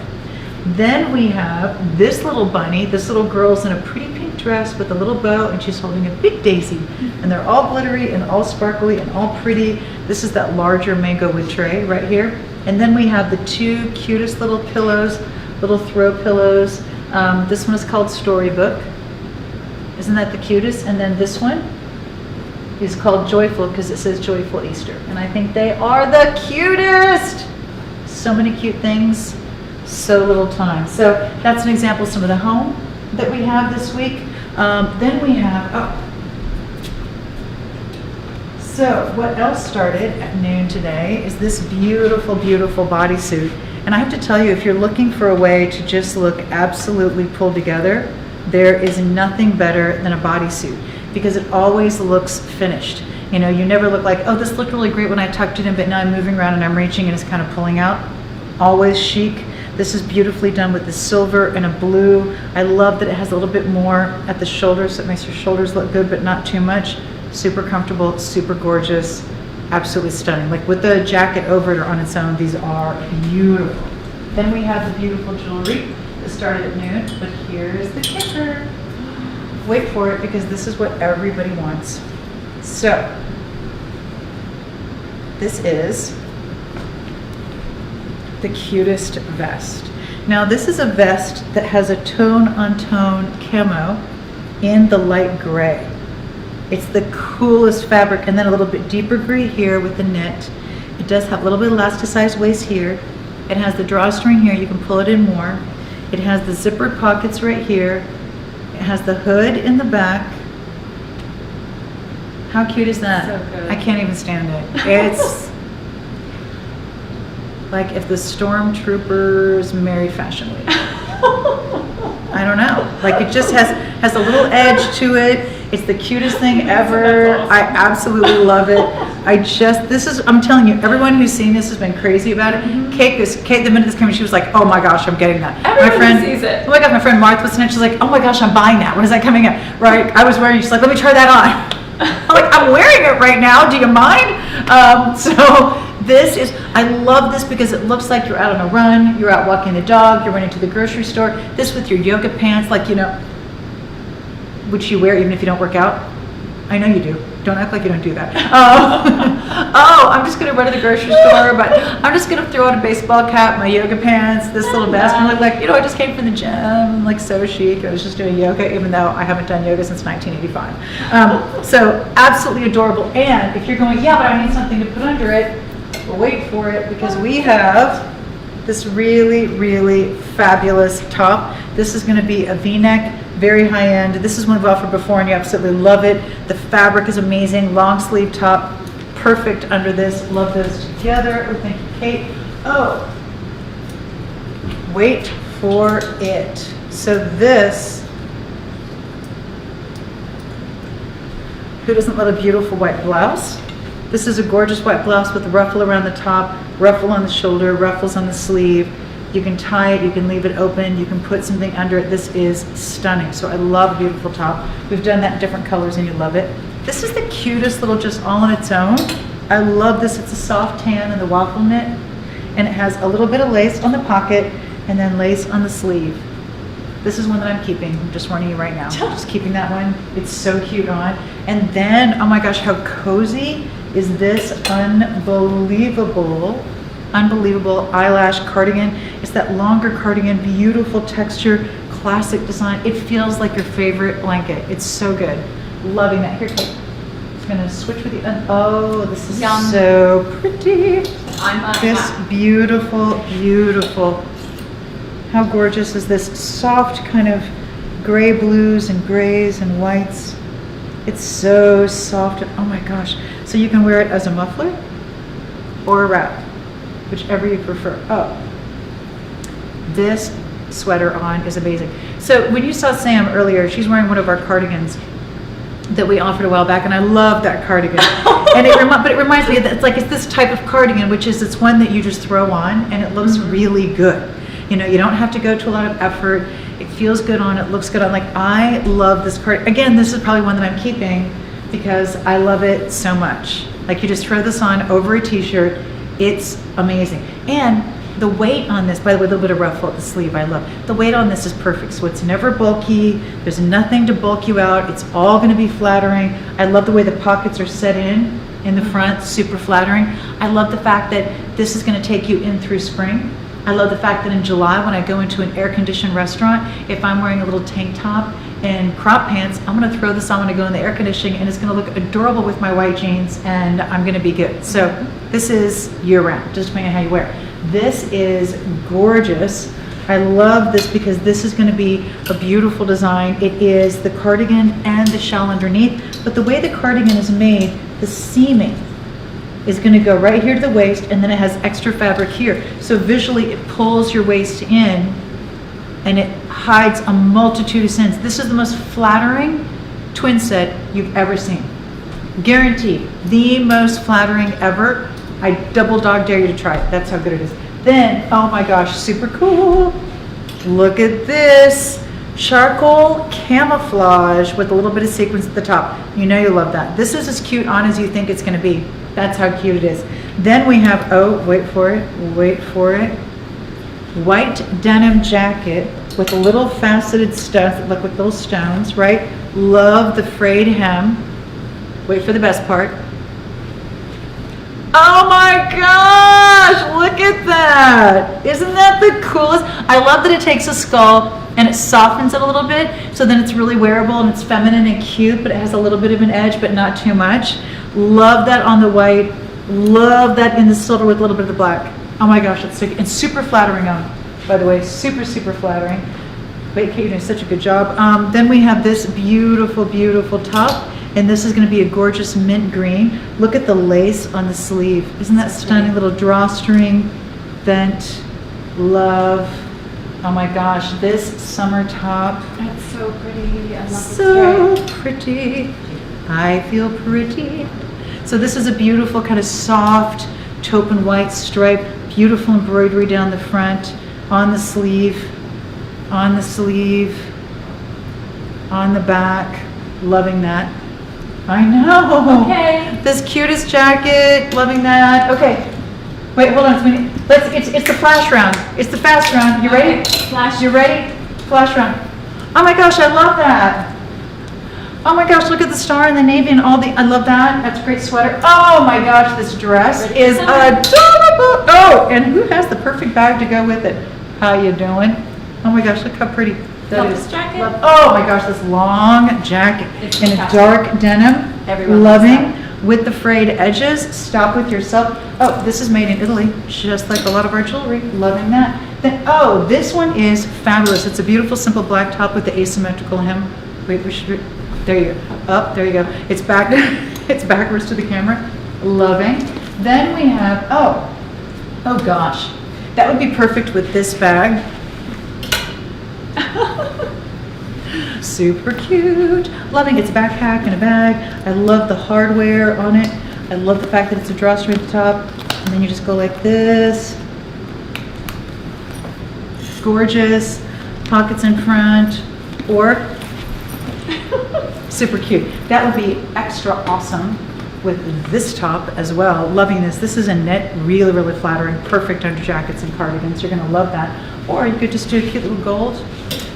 Then we have this little bunny. This little girl's in a pretty pink dress with a little bow, and she's holding a big daisy. And they're all glittery and all sparkly and all pretty. This is that larger mango wood tray right here. And then we have the 2 cutest little pillows, little throw pillows. This one is called Storybook. Isn't that the cutest? And then this one is called Joyful because it says Joyful Easter. And I think they are the cutest. So many cute things, so little time. So that's an example of some of the home that we have this week. Then we have, so what else started at noon today is this beautiful, beautiful bodysuit. And I have to tell you, if you're looking for a way to just look absolutely pulled together, there is nothing better than a bodysuit because it always looks finished. You know, you never look like, oh, this looked really great when I tucked it in, but now I'm moving around and I'm reaching and it's kind of pulling out. Always chic. This is beautifully done with the silver and a blue. I love that it has a little bit more at the shoulders, so it makes your shoulders look good, but not too much. Super comfortable, super gorgeous, absolutely stunning. Like with the jacket over it or on its own, these are beautiful. Then we have the beautiful jewelry that started at noon, but here's the kicker. Wait for it because this is what everybody wants. So, this is the cutest vest. Now this is a vest that has a tone-on-tone camo in the light gray. It's the coolest fabric, and then a little bit deeper gray here with the knit. It does have a little bit of elasticized waist here. It has the drawstring here, you can pull it in more. It has the zippered pockets right here. It has the hood in the back. How cute is that? So good. I can't even stand it. It's like if the stormtroopers married Fashion Week. I don't know. Like it just has a little edge to it. It's the cutest thing ever. That's awesome. I absolutely love it. I'm telling you, everyone who's seen this has been crazy about it. Kate, the minute this came in, she was like, oh my gosh, I'm getting that. Everyone sees it. Oh my God, my friend Martha was in it. She's like, oh my gosh, I'm buying that. When is that coming in? Right? I was wearing it. She's like, let me try that on. I'm like, I'm wearing it right now. Do you mind? I love this because it looks like you're out on a run, you're out walking the dog, you're running to the grocery store. This with your yoga pants, like, you know, which you wear even if you don't work out. I know you do. Don't act like you don't do that. I'm just going to run to the grocery store, but I'm just going to throw on a baseball cap, my yoga pants, this little vest, and look like, you know, I just came from the gym, like so chic. I was just doing yoga, even though I haven't done yoga since 1985. So absolutely adorable. And if you're going, yeah, but I need something to put under it, well, wait for it, because we have this really, really fabulous top. This is going to be a V-neck, very high end. This is one we've offered before and you absolutely love it. The fabric is amazing, long sleeve top, perfect under this. Love those together. Oh, thank you, Kate. Oh, wait for it. So this, who doesn't love a beautiful white blouse? This is a gorgeous white blouse with a ruffle around the top, ruffle on the shoulder, ruffles on the sleeve. You can tie it, you can leave it open, you can put something under it. This is stunning. So I love a beautiful top. We've done that in different colors and you love it. This is the cutest little, just all on its own. I love this. It's a soft tan in the waffle knit, and it has a little bit of lace on the pocket and then lace on the sleeve. This is one that I'm keeping. I'm just warning you right now. Just keeping that one. It's so cute on. And then, oh my gosh, how cozy is this unbelievable eyelash cardigan. It's that longer cardigan, beautiful texture, classic design. It feels like your favorite blanket. It's so good. Loving that. Here, Kate. I'm gonna switch with you. Oh, this is Yum. so pretty. I'm This beautiful, beautiful. How gorgeous is this soft kind of gray blues and grays and whites. It's so soft. Oh my gosh. So you can wear it as a muffler or a wrap, whichever you prefer. Oh, this sweater on is amazing. So when you saw Sam earlier, she's wearing one of our cardigans that we offered a while back, and I love that cardigan. And but it reminds me that it's this type of cardigan, which is it's one that you just throw on, and it looks really good. You know, you don't have to go to a lot of effort. It feels good on. It looks good on. Like, I love this cardigan. Again, this is probably one that I'm keeping because I love it so much. Like, you just throw this on over a t-shirt. It's amazing. And the weight on this, by the way, a little bit of ruffle at the sleeve, I love. The weight on this is perfect, so it's never bulky. There's nothing to bulk you out. It's all gonna be flattering. I love the way the pockets are set in the front, super flattering. I love the fact that this is gonna take you in through spring. I love the fact that in July, when I go into an air-conditioned restaurant, if I'm wearing a little tank top and crop pants, I'm gonna throw this on when I go in the air conditioning, and it's gonna look adorable with my white jeans, and I'm gonna be good. So this is year-round, just depending on how you wear it. This is gorgeous. I love this because this is gonna be a beautiful design. It is the cardigan and the shell underneath, but the way the cardigan is made, the seaming is gonna go right here to the waist, and then it has extra fabric here. So visually, it pulls your waist in, and it hides a multitude of sins. This is the most flattering twin set you've ever seen. Guaranteed, the most flattering ever. I double dog dare you to try it. That's how good it is. Then, oh my gosh, super cool. Look at this. Charcoal camouflage with a little bit of sequins at the top. You know you love that. This is as cute on as you think it's gonna be. That's how cute it is. Then we have, oh, wait for it, white denim jacket with a little faceted stuff that look like little stones, right? Love the frayed hem. Wait for the best part. Oh my gosh, look at that. Isn't that the coolest? I love that it takes a skull and it softens it a little bit, so then it's really wearable and it's feminine and cute, but it has a little bit of an edge, but not too much. Love that on the white. Love that in the silver with a little bit of the black. Oh my gosh, it's so good. And super flattering on, by the way, super, super flattering. Wait, Kate, you're doing such a good job. Then we have this beautiful, beautiful top, and this is gonna be a gorgeous mint green. Look at the lace on the sleeve. Isn't that stunning? Little drawstring, vent, love. Oh my gosh, this summer top. That's so pretty. I love So pretty. I feel pretty. So this is a beautiful kind of soft taupe and white stripe, beautiful embroidery down the front, on the sleeve, on the sleeve, on the back. Loving that. I know. Okay. This cutest jacket, loving that. Okay. Wait, hold on a minute. It's the flash round. It's the fast round. You ready? Flash. You ready? Flash round. Oh my gosh, I love that. Oh my gosh, look at the star and the navy and all the, I love that. That's a great sweater. Oh my gosh, this dress is adorable. Oh, and who has the perfect bag to go with it? How you doing? Oh my gosh, look how pretty that Love is. this jacket. Oh my gosh, this long jacket It's in a fantastic. dark denim. Everyone loves Loving with the frayed edges. Stop with yourself. Oh, this is made in Italy, just like a lot of our jewelry. Loving that. Then, oh, this one is fabulous. It's a beautiful, simple black top with the asymmetrical hem. Wait, we should. There you go. Up, there you go. It's back. It's backwards to the camera. Loving. Then we have, oh gosh, that would be perfect with this bag. Super cute. Loving its backpack and a bag. I love the hardware on it. I love the fact that it's a drawstring at the top, and then you just go like this. Gorgeous. Pockets in front, or super cute. That would be extra awesome with this top as well. Loving this. This is a knit, really, really flattering, perfect under jackets and cardigans. You're gonna love that. Or you could just do a cute little gold.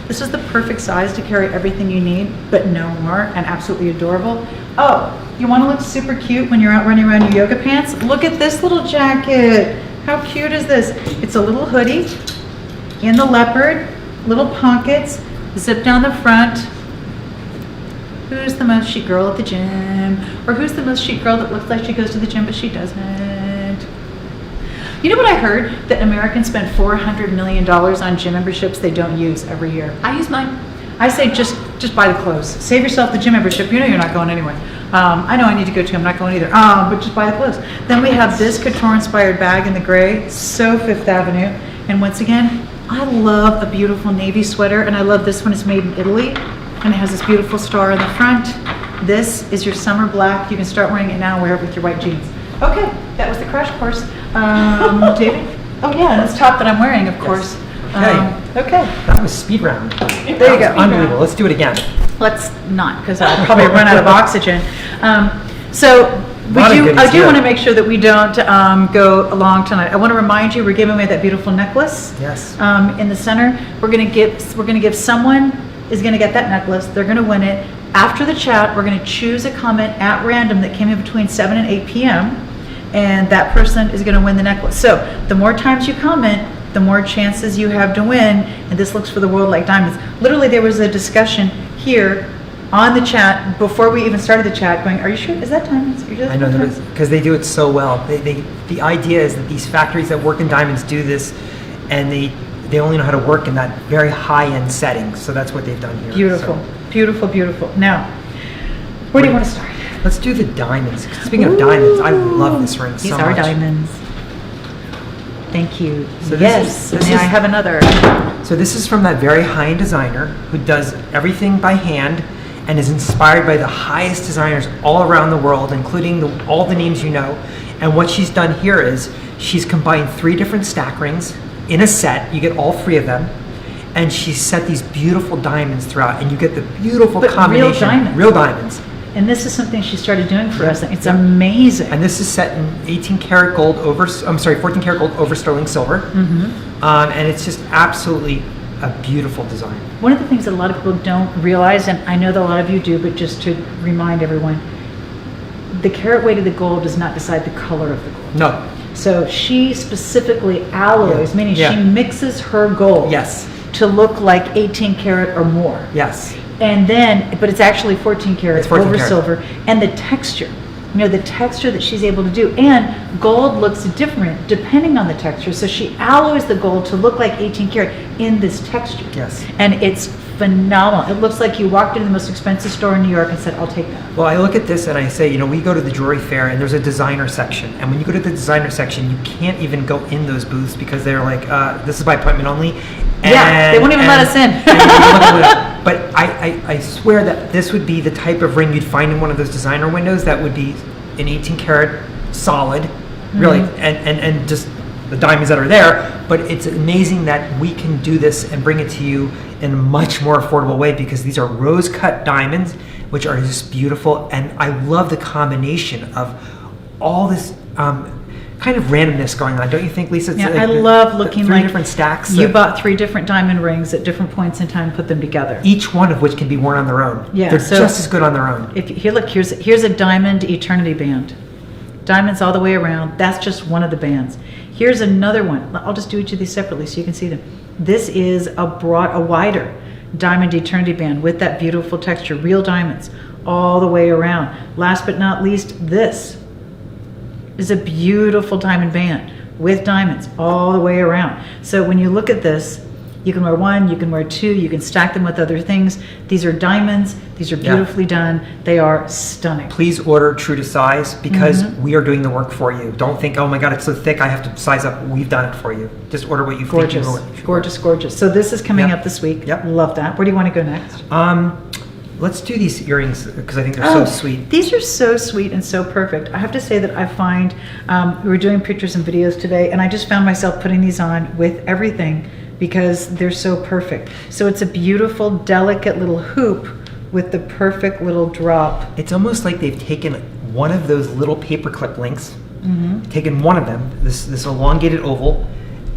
This is the perfect size to carry everything you need, but no more, and absolutely adorable. Oh, you wanna look super cute when you're out running around in your yoga pants? Look at this little jacket. How cute is this? It's a little hoodie in the leopard, little pockets, Zip down the front. Who's the most chic girl at the gym? Or who's the most chic girl that looks like she goes to the gym but she doesn't? You know what I heard? That Americans spend $400 million on gym memberships they don't use every year. I use mine. I say just buy the clothes. Save yourself the gym membership. You know you're not going anyway. I know I need to go too. I'm not going either. But just buy the clothes. Then we have this couture-inspired bag in the gray. So Fifth Avenue. And once again, I love a beautiful navy sweater. And I love this one. It's made in Italy. And it has this beautiful star in the front. This is your summer black. You can start wearing it now. Wear it with your white jeans. Okay, that was the crash course. David? Oh yeah, and this top that I'm wearing, of course. Okay. That was speed round. There you go. Unbelievable. Let's do it again. Let's not, because I'll probably run out of oxygen. So I do want to make sure that we don't go along tonight. I want to remind you, we're giving away that beautiful necklace. Yes. In the center, we're going to give someone is going to get that necklace. They're going to win it. After the chat, we're going to choose a comment at random that came in between 7 and 8 p.m. and that person is going to win the necklace. So the more times you comment, the more chances you have to win. And this looks for the world like diamonds. Literally, there was a discussion here on the chat before we even started the chat going, are you sure? Is that diamonds? I know that is, because they do it so well. The idea is that these factories that work in diamonds do this, and they only know how to work in that very high-end setting. So that's what they've done here. Beautiful, So, beautiful, beautiful. Now, where do you want to start? let's do the diamonds. Speaking of diamonds, I love this ring so These much. are diamonds. Thank you. So Yes, may I have another? So this is from that very high-end designer who does everything by hand and is inspired by the highest designers all around the world, including all the names you know. And what she's done here is she's combined 3 different stack rings in a set. You get all 3 of them. And she's set these beautiful diamonds throughout, and you get the beautiful But combination. real diamonds. Real diamonds. And this is something she started doing for us. It's amazing. And this is set in 14 karat gold over sterling silver. Mm-hmm. And it's just absolutely a beautiful design. One of the things that a lot of people don't realize, and I know that a lot of you do, but just to remind everyone, the carat weight of the gold does not decide the color of the gold. No. So she specifically alloys, meaning Yeah. she mixes her gold Yes. to look like 18 karat or more. Yes. And then, but it's actually 14 karat It's 14 over karat. silver. And the texture, the texture that she's able to do. And gold looks different depending on the texture. So she alloys the gold to look like 18 karat in this texture. Yes. And it's phenomenal. It looks like you walked into the most expensive store in New York and said, I'll take that. Well, I look at this and I say, we go to the jewelry fair and there's a designer section. And when you go to the designer section, you can't even go in those booths because they're like, this is by appointment only. Yeah, they won't even let us in. But I swear that this would be the type of ring you'd find in one of those designer windows that would be an 18 karat solid, really, and just the diamonds that are there. But it's amazing that we can do this and bring it to you in a much more affordable way because these are rose cut diamonds, which are just beautiful. And I love the combination of all this kind of randomness going on, don't you think, Lisa? It's Yeah, like I love looking 3 like different stacks. You bought 3 different diamond rings at different points in time, put them together. Each one of which can be worn on their own. Yeah, They're so just as good on their own. If here, look, here's a diamond eternity band. Diamonds all the way around. That's just one of the bands. Here's another one. I'll just do each of these separately so you can see them. This is a wider diamond eternity band with that beautiful texture, real diamonds all the way around. Last but not least, this is a beautiful diamond band with diamonds all the way around. So when you look at this, you can wear 1, you can wear 2, you can stack them with other things. These are diamonds. These are beautifully done. They are stunning. Please order true to size because we are doing the work for you. Don't think, oh my God, it's so thick, I have to size up. We've done it for you. Just order what you think you want. Gorgeous, gorgeous. So this is coming up this week. Yep. Love that. Where do you want to go next? Let's do these earrings because I think they're so sweet. These are so sweet and so perfect. I have to say that I find, we were doing pictures and videos today, and I just found myself putting these on with everything because they're so perfect. So it's a beautiful, delicate little hoop with the perfect little drop. It's almost like they've taken one of those little paperclip links, taken one of them, this elongated oval,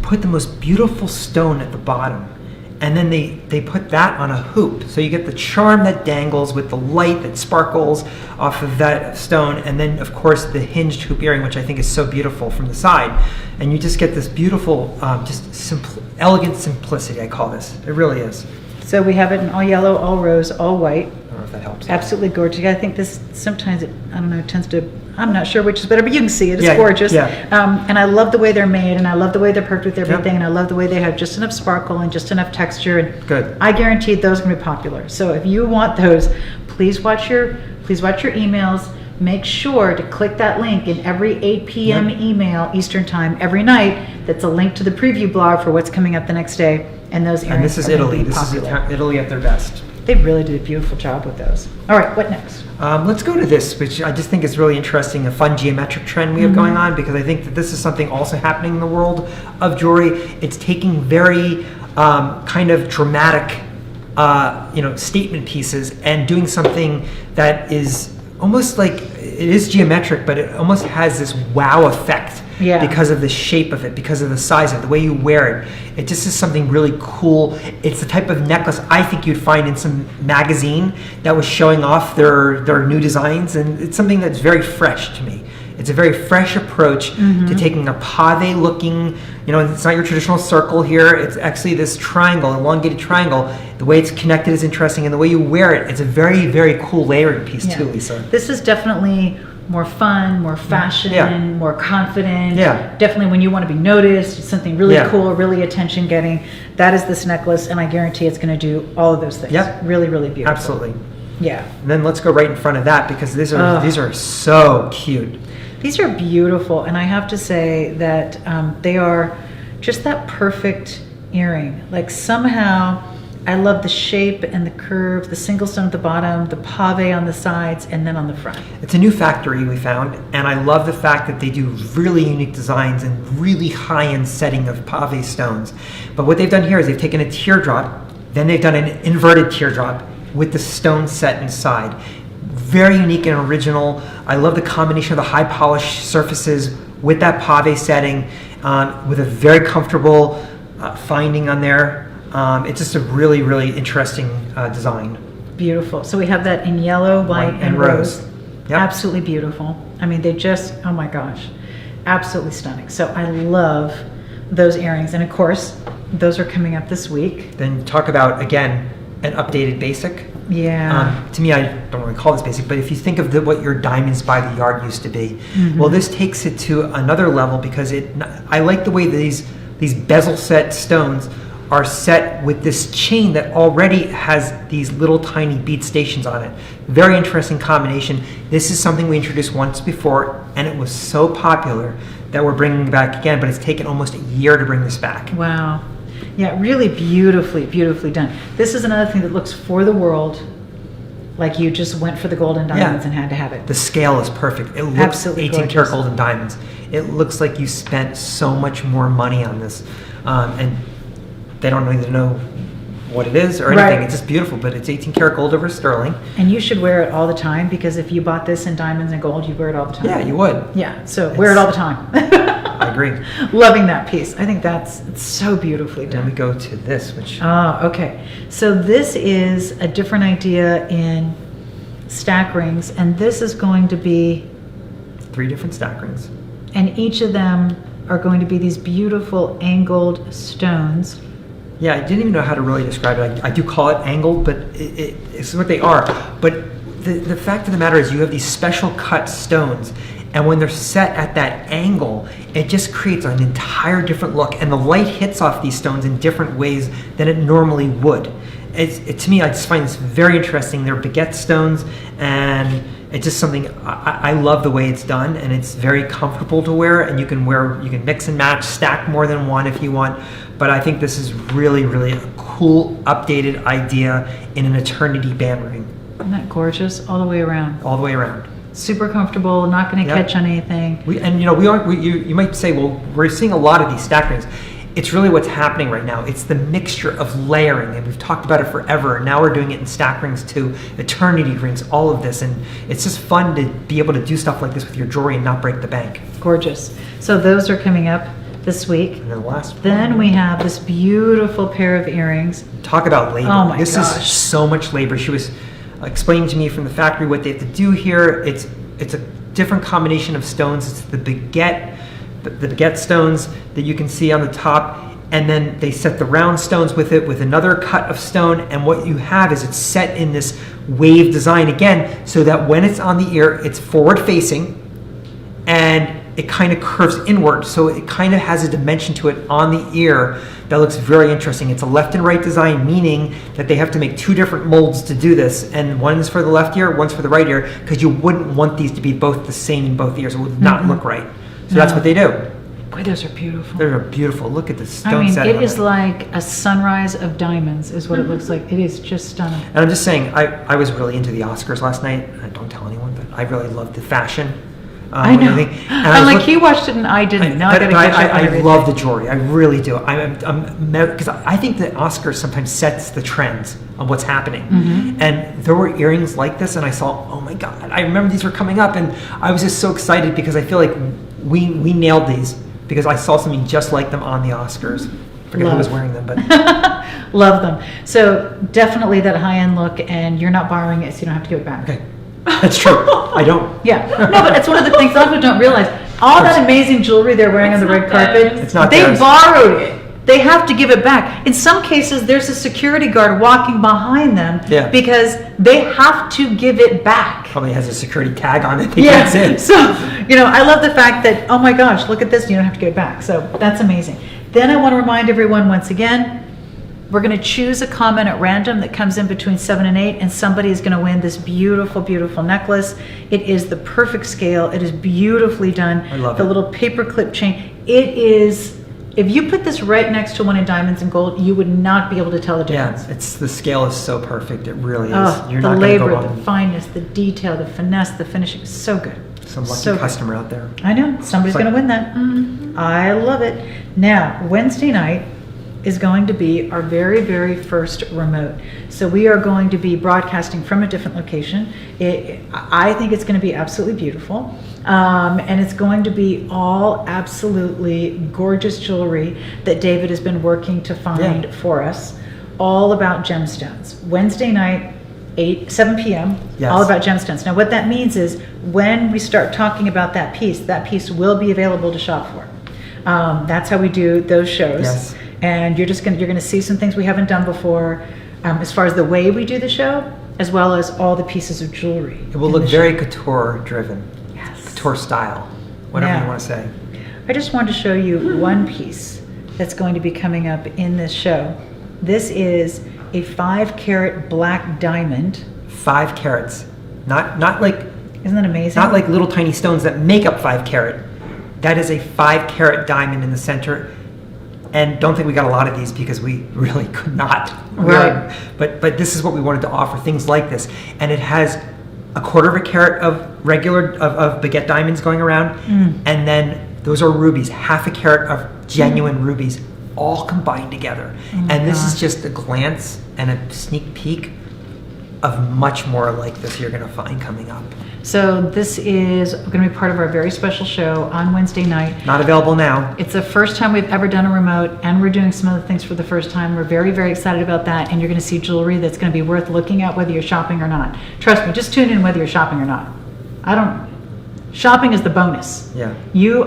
put the most beautiful stone at the bottom, and then they put that on a hoop. So you get the charm that dangles with the light that sparkles off of that stone, and then of course the hinged hoop earring, which I think is so beautiful from the side. And you just get this beautiful, elegant simplicity, I call this. It really is. So we have it in all yellow, all rose, all white. I don't know if that helps. Absolutely gorgeous. I think this sometimes I don't know, tends to, I'm not sure which is better, but you can see it. It's Yeah, gorgeous. yeah. And I love the way they're made, and I love the way they're perked with everything, Yep. and I love the way they have just enough sparkle and just enough texture. And Good. I guarantee those are going to be popular. So if you want those, please watch your emails. Make sure to click that link in every 8 p.m. Yep. email Eastern time every night. That's a link to the preview blog for what's coming up the next day. And those earrings And this is are gonna Italy. be This is popular. Italy at their best. They really did a beautiful job with those. All right, what next? Let's go to this, which I just think is really interesting, a fun geometric trend we have going on, because I think that this is something also happening in the world of jewelry. It's taking very kind of dramatic, statement pieces and doing something that is almost like, it is geometric, but it almost has this wow effect. Yeah. Because of the shape of it, because of the size of it, the way you wear it. It just is something really cool. It's the type of necklace I think you'd find in some magazine that was showing off their new designs, and it's something that's very fresh to me. It's a very fresh approach to taking a pave looking, it's not your traditional circle here, it's actually this triangle, elongated triangle. The way it's connected is interesting, and the way you wear it, it's a very, very cool layering piece too, Lisa. This is definitely more fun, more fashion, Yeah. more confident. Yeah. Definitely when you want to be noticed, something really Yeah. cool, really attention getting. That is this necklace, and I guarantee it's going to do all of those things. Yep. Really, really beautiful. Absolutely. Yeah. And then let's go right in front of that, because these are so cute. These are beautiful, and I have to say that they are just that perfect earring. Like somehow, I love the shape and the curve, the single stone at the bottom, the pave on the sides, and then on the front. It's a new factory we found, and I love the fact that they do really unique designs and really high-end setting of pave stones. But what they've done here is they've taken a teardrop, then they've done an inverted teardrop with the stone set inside. Very unique and original. I love the combination of the high polished surfaces with that pave setting, with a very comfortable finding on there. It's just a really, really interesting design. Beautiful. So we have that in yellow, white, and rose. Yep. Absolutely beautiful. I mean, they just, oh my gosh, absolutely stunning. So I love those earrings. And of course, those are coming up this week. Then talk about, again, an updated basic. Yeah. To me, I don't really call this basic, but if you think of what your diamonds by the yard used to be, well, this takes it to another level, because I like the way these bezel set stones are set with this chain that already has these little tiny bead stations on it. Very interesting combination. This is something we introduced once before, and it was so popular that we're bringing it back again, but it's taken almost a year to bring this back. Wow. Yeah, really beautifully, beautifully done. This is another thing that looks for the world, like you just went for the golden diamonds and had to have it. The scale is perfect. It looks Absolutely 18 gorgeous. karat golden diamonds. It looks like you spent so much more money on this, and they don't even know what it is or anything. Right. It's just beautiful, but it's 18 karat gold over sterling. And you should wear it all the time, because if you bought this in diamonds and gold, you'd wear it all the time. Yeah, you would. Yeah, so wear it all the time. I agree. Loving that piece. I think it's so beautifully Then we done. go to this, which Okay. So this is a different idea in stack rings, and this is going to be, 3 different stack rings. and each of them are going to be these beautiful angled stones. Yeah, I didn't even know how to really describe it. I do call it angled, but it's what they are. But the fact of the matter is, you have these special cut stones, and when they're set at that angle, it just creates an entire different look, and the light hits off these stones in different ways than it normally would. To me, I just find this very interesting. They're baguette stones, and it's just something, I love the way it's done, and it's very comfortable to wear, and you can mix and match, stack more than one if you want. But I think this is really, really a cool, updated idea in an eternity band ring. Isn't that gorgeous? All the way around. All the way around. Super comfortable, not going to Yep. catch on anything. You might say, well, we're seeing a lot of these stack rings. It's really what's happening right now. It's the mixture of layering, and we've talked about it forever. Now we're doing it in stack rings too, eternity rings, all of this, and it's just fun to be able to do stuff like this with your jewelry and not break the bank. Gorgeous. So those are coming up this week. And then the last Then one, we have this beautiful pair of earrings. talk about labor. Oh my this gosh. is so much labor. She was explaining to me from the factory what they have to do here. It's a different combination of stones. It's the baguette stones that you can see on the top. and then they set the round stones with it with another cut of stone, and what you have is it's set in this wave design again, so that when it's on the ear, it's forward facing, and it kind of curves inward, so it kind of has a dimension to it on the ear that looks very interesting. It's a left and right design, meaning that they have to make two different molds to do this, and one's for the left ear, one's for the right ear, because you wouldn't want these to be both the same in both ears. It would not look right. So that's what they do. Boy, those are beautiful. They're beautiful. Look at the stone I mean, setting it on is like a sunrise of diamonds is what it looks like. It is just stunning. And I'm just saying, I was really into the Oscars last night. I don't tell anyone, but I really loved the fashion. I and know. everything. And I'm like, look- he watched it and I didn't. Now I but gotta catch up on I everything. love the jewelry. I really do. Because I think the Oscars sometimes sets the trends of what's happening. Mm-hmm. And there were earrings like this, and I saw, oh my God, I remember these were coming up, and I was just so excited because I feel like we nailed these because I saw something just like them on the Oscars. I forget who was wearing them, but Love them. So definitely that high-end look, and you're not borrowing it, so you don't have to give it back. okay, that's true. I don't. Yeah. No, but it's one of the things a lot of people don't realize. All that amazing jewelry they're wearing on the red carpet, It's not they theirs. borrowed it. They have to give it back. In some cases, there's a security guard walking behind them Yeah. because they have to give it back. Probably has a security tag on it. They can't see it. So, I love the fact that, oh my gosh, look at this, you don't have to give it back. So that's amazing. Then I want to remind everyone once again, we're going to choose a comment at random that comes in between 7 and 8, and somebody is going to win this beautiful, beautiful necklace. It is the perfect scale. It is beautifully done. I love the it. little paper clip chain. It is, if you put this right next to one in diamonds and gold, you would not be able to tell the difference. Yeah, the scale is so perfect. It really is. Oh, You're the not going to go labor, the wrong. fineness, the detail, the finesse, the finishing, so good. Some lucky So good. customer out there. I know, somebody's It's like- going to win that. I love it. Now, Wednesday night is going to be our very, very first remote. So we are going to be broadcasting from a different location. I think it's going to be absolutely beautiful. And it's going to be all absolutely gorgeous jewelry that David has been working to find for us, all about gemstones. Wednesday night, 7 p.m., Yes. all about gemstones. Now what that means is when we start talking about that piece will be available to shop for. That's how we do those shows. Yes. And you're gonna see some things we haven't done before, as far as the way we do the show, as well as all the pieces of jewelry. It will in look the very show. couture driven. Yes. Couture style. Whatever Now, you want to say. I just wanted to show you one piece that's going to be coming up in this show. This is a 5-carat black diamond. 5 carats. Not like Isn't that amazing? not like little tiny stones that make up 5 carat. That is a 5-carat diamond in the center. And don't think we got a lot of these because we really could not. Right. But this is what we wanted to offer, things like this. And it has a 1/4 carat of regular of baguette diamonds going around, and then those are rubies, 1/2 carat of genuine rubies, all combined together. And this is just a glance and a sneak peek of much more like this you're going to find coming up. So this is going to be part of our very special show on Wednesday night. Not available now. It's the first time we've ever done a remote, and we're doing some other things for the first time. We're very, very excited about that, and you're going to see jewelry that's going to be worth looking at whether you're shopping or not. Trust me, just tune in whether you're shopping or not. Shopping is the bonus. Yeah.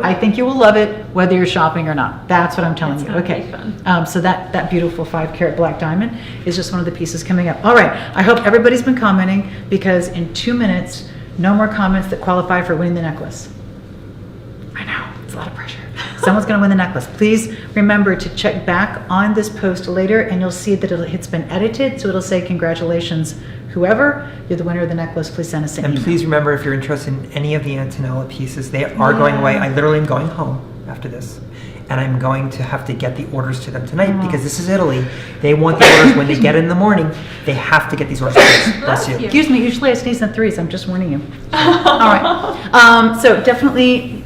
I think you will love it whether you're shopping or not. That's what I'm telling It's you. gonna Okay. be fun. So that beautiful 5-carat black diamond is just one of the pieces coming up. All right. I hope everybody's been commenting, because in 2 minutes, no more comments that qualify for winning the necklace. I know, it's a lot of pressure. Someone's going to win the necklace. Please remember to check back on this post later, and you'll see that it's been edited, so it'll say congratulations, whoever, you're the winner of the necklace. Please send us an And email. please remember, if you're interested in any of the Antonella pieces, they are going away. I literally am going home after this. And I'm going to have to get the orders to them tonight, because this is Italy. They want the orders when they get in the morning. They have to get these orders. Bless you. Excuse me, usually I sneeze in threes. I'm just warning you. All right. So definitely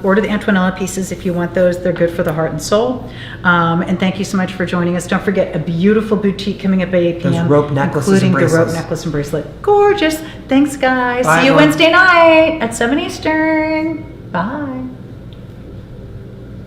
order the Antonella pieces if you want those. They're good for the heart and soul. And thank you so much for joining us. Don't forget a beautiful boutique coming up at 8 p.m. Those rope necklaces including and the rope bracelets. necklace and bracelet. Gorgeous. Thanks, guys. Bye, See you everyone. Wednesday night at 7 Eastern. Bye.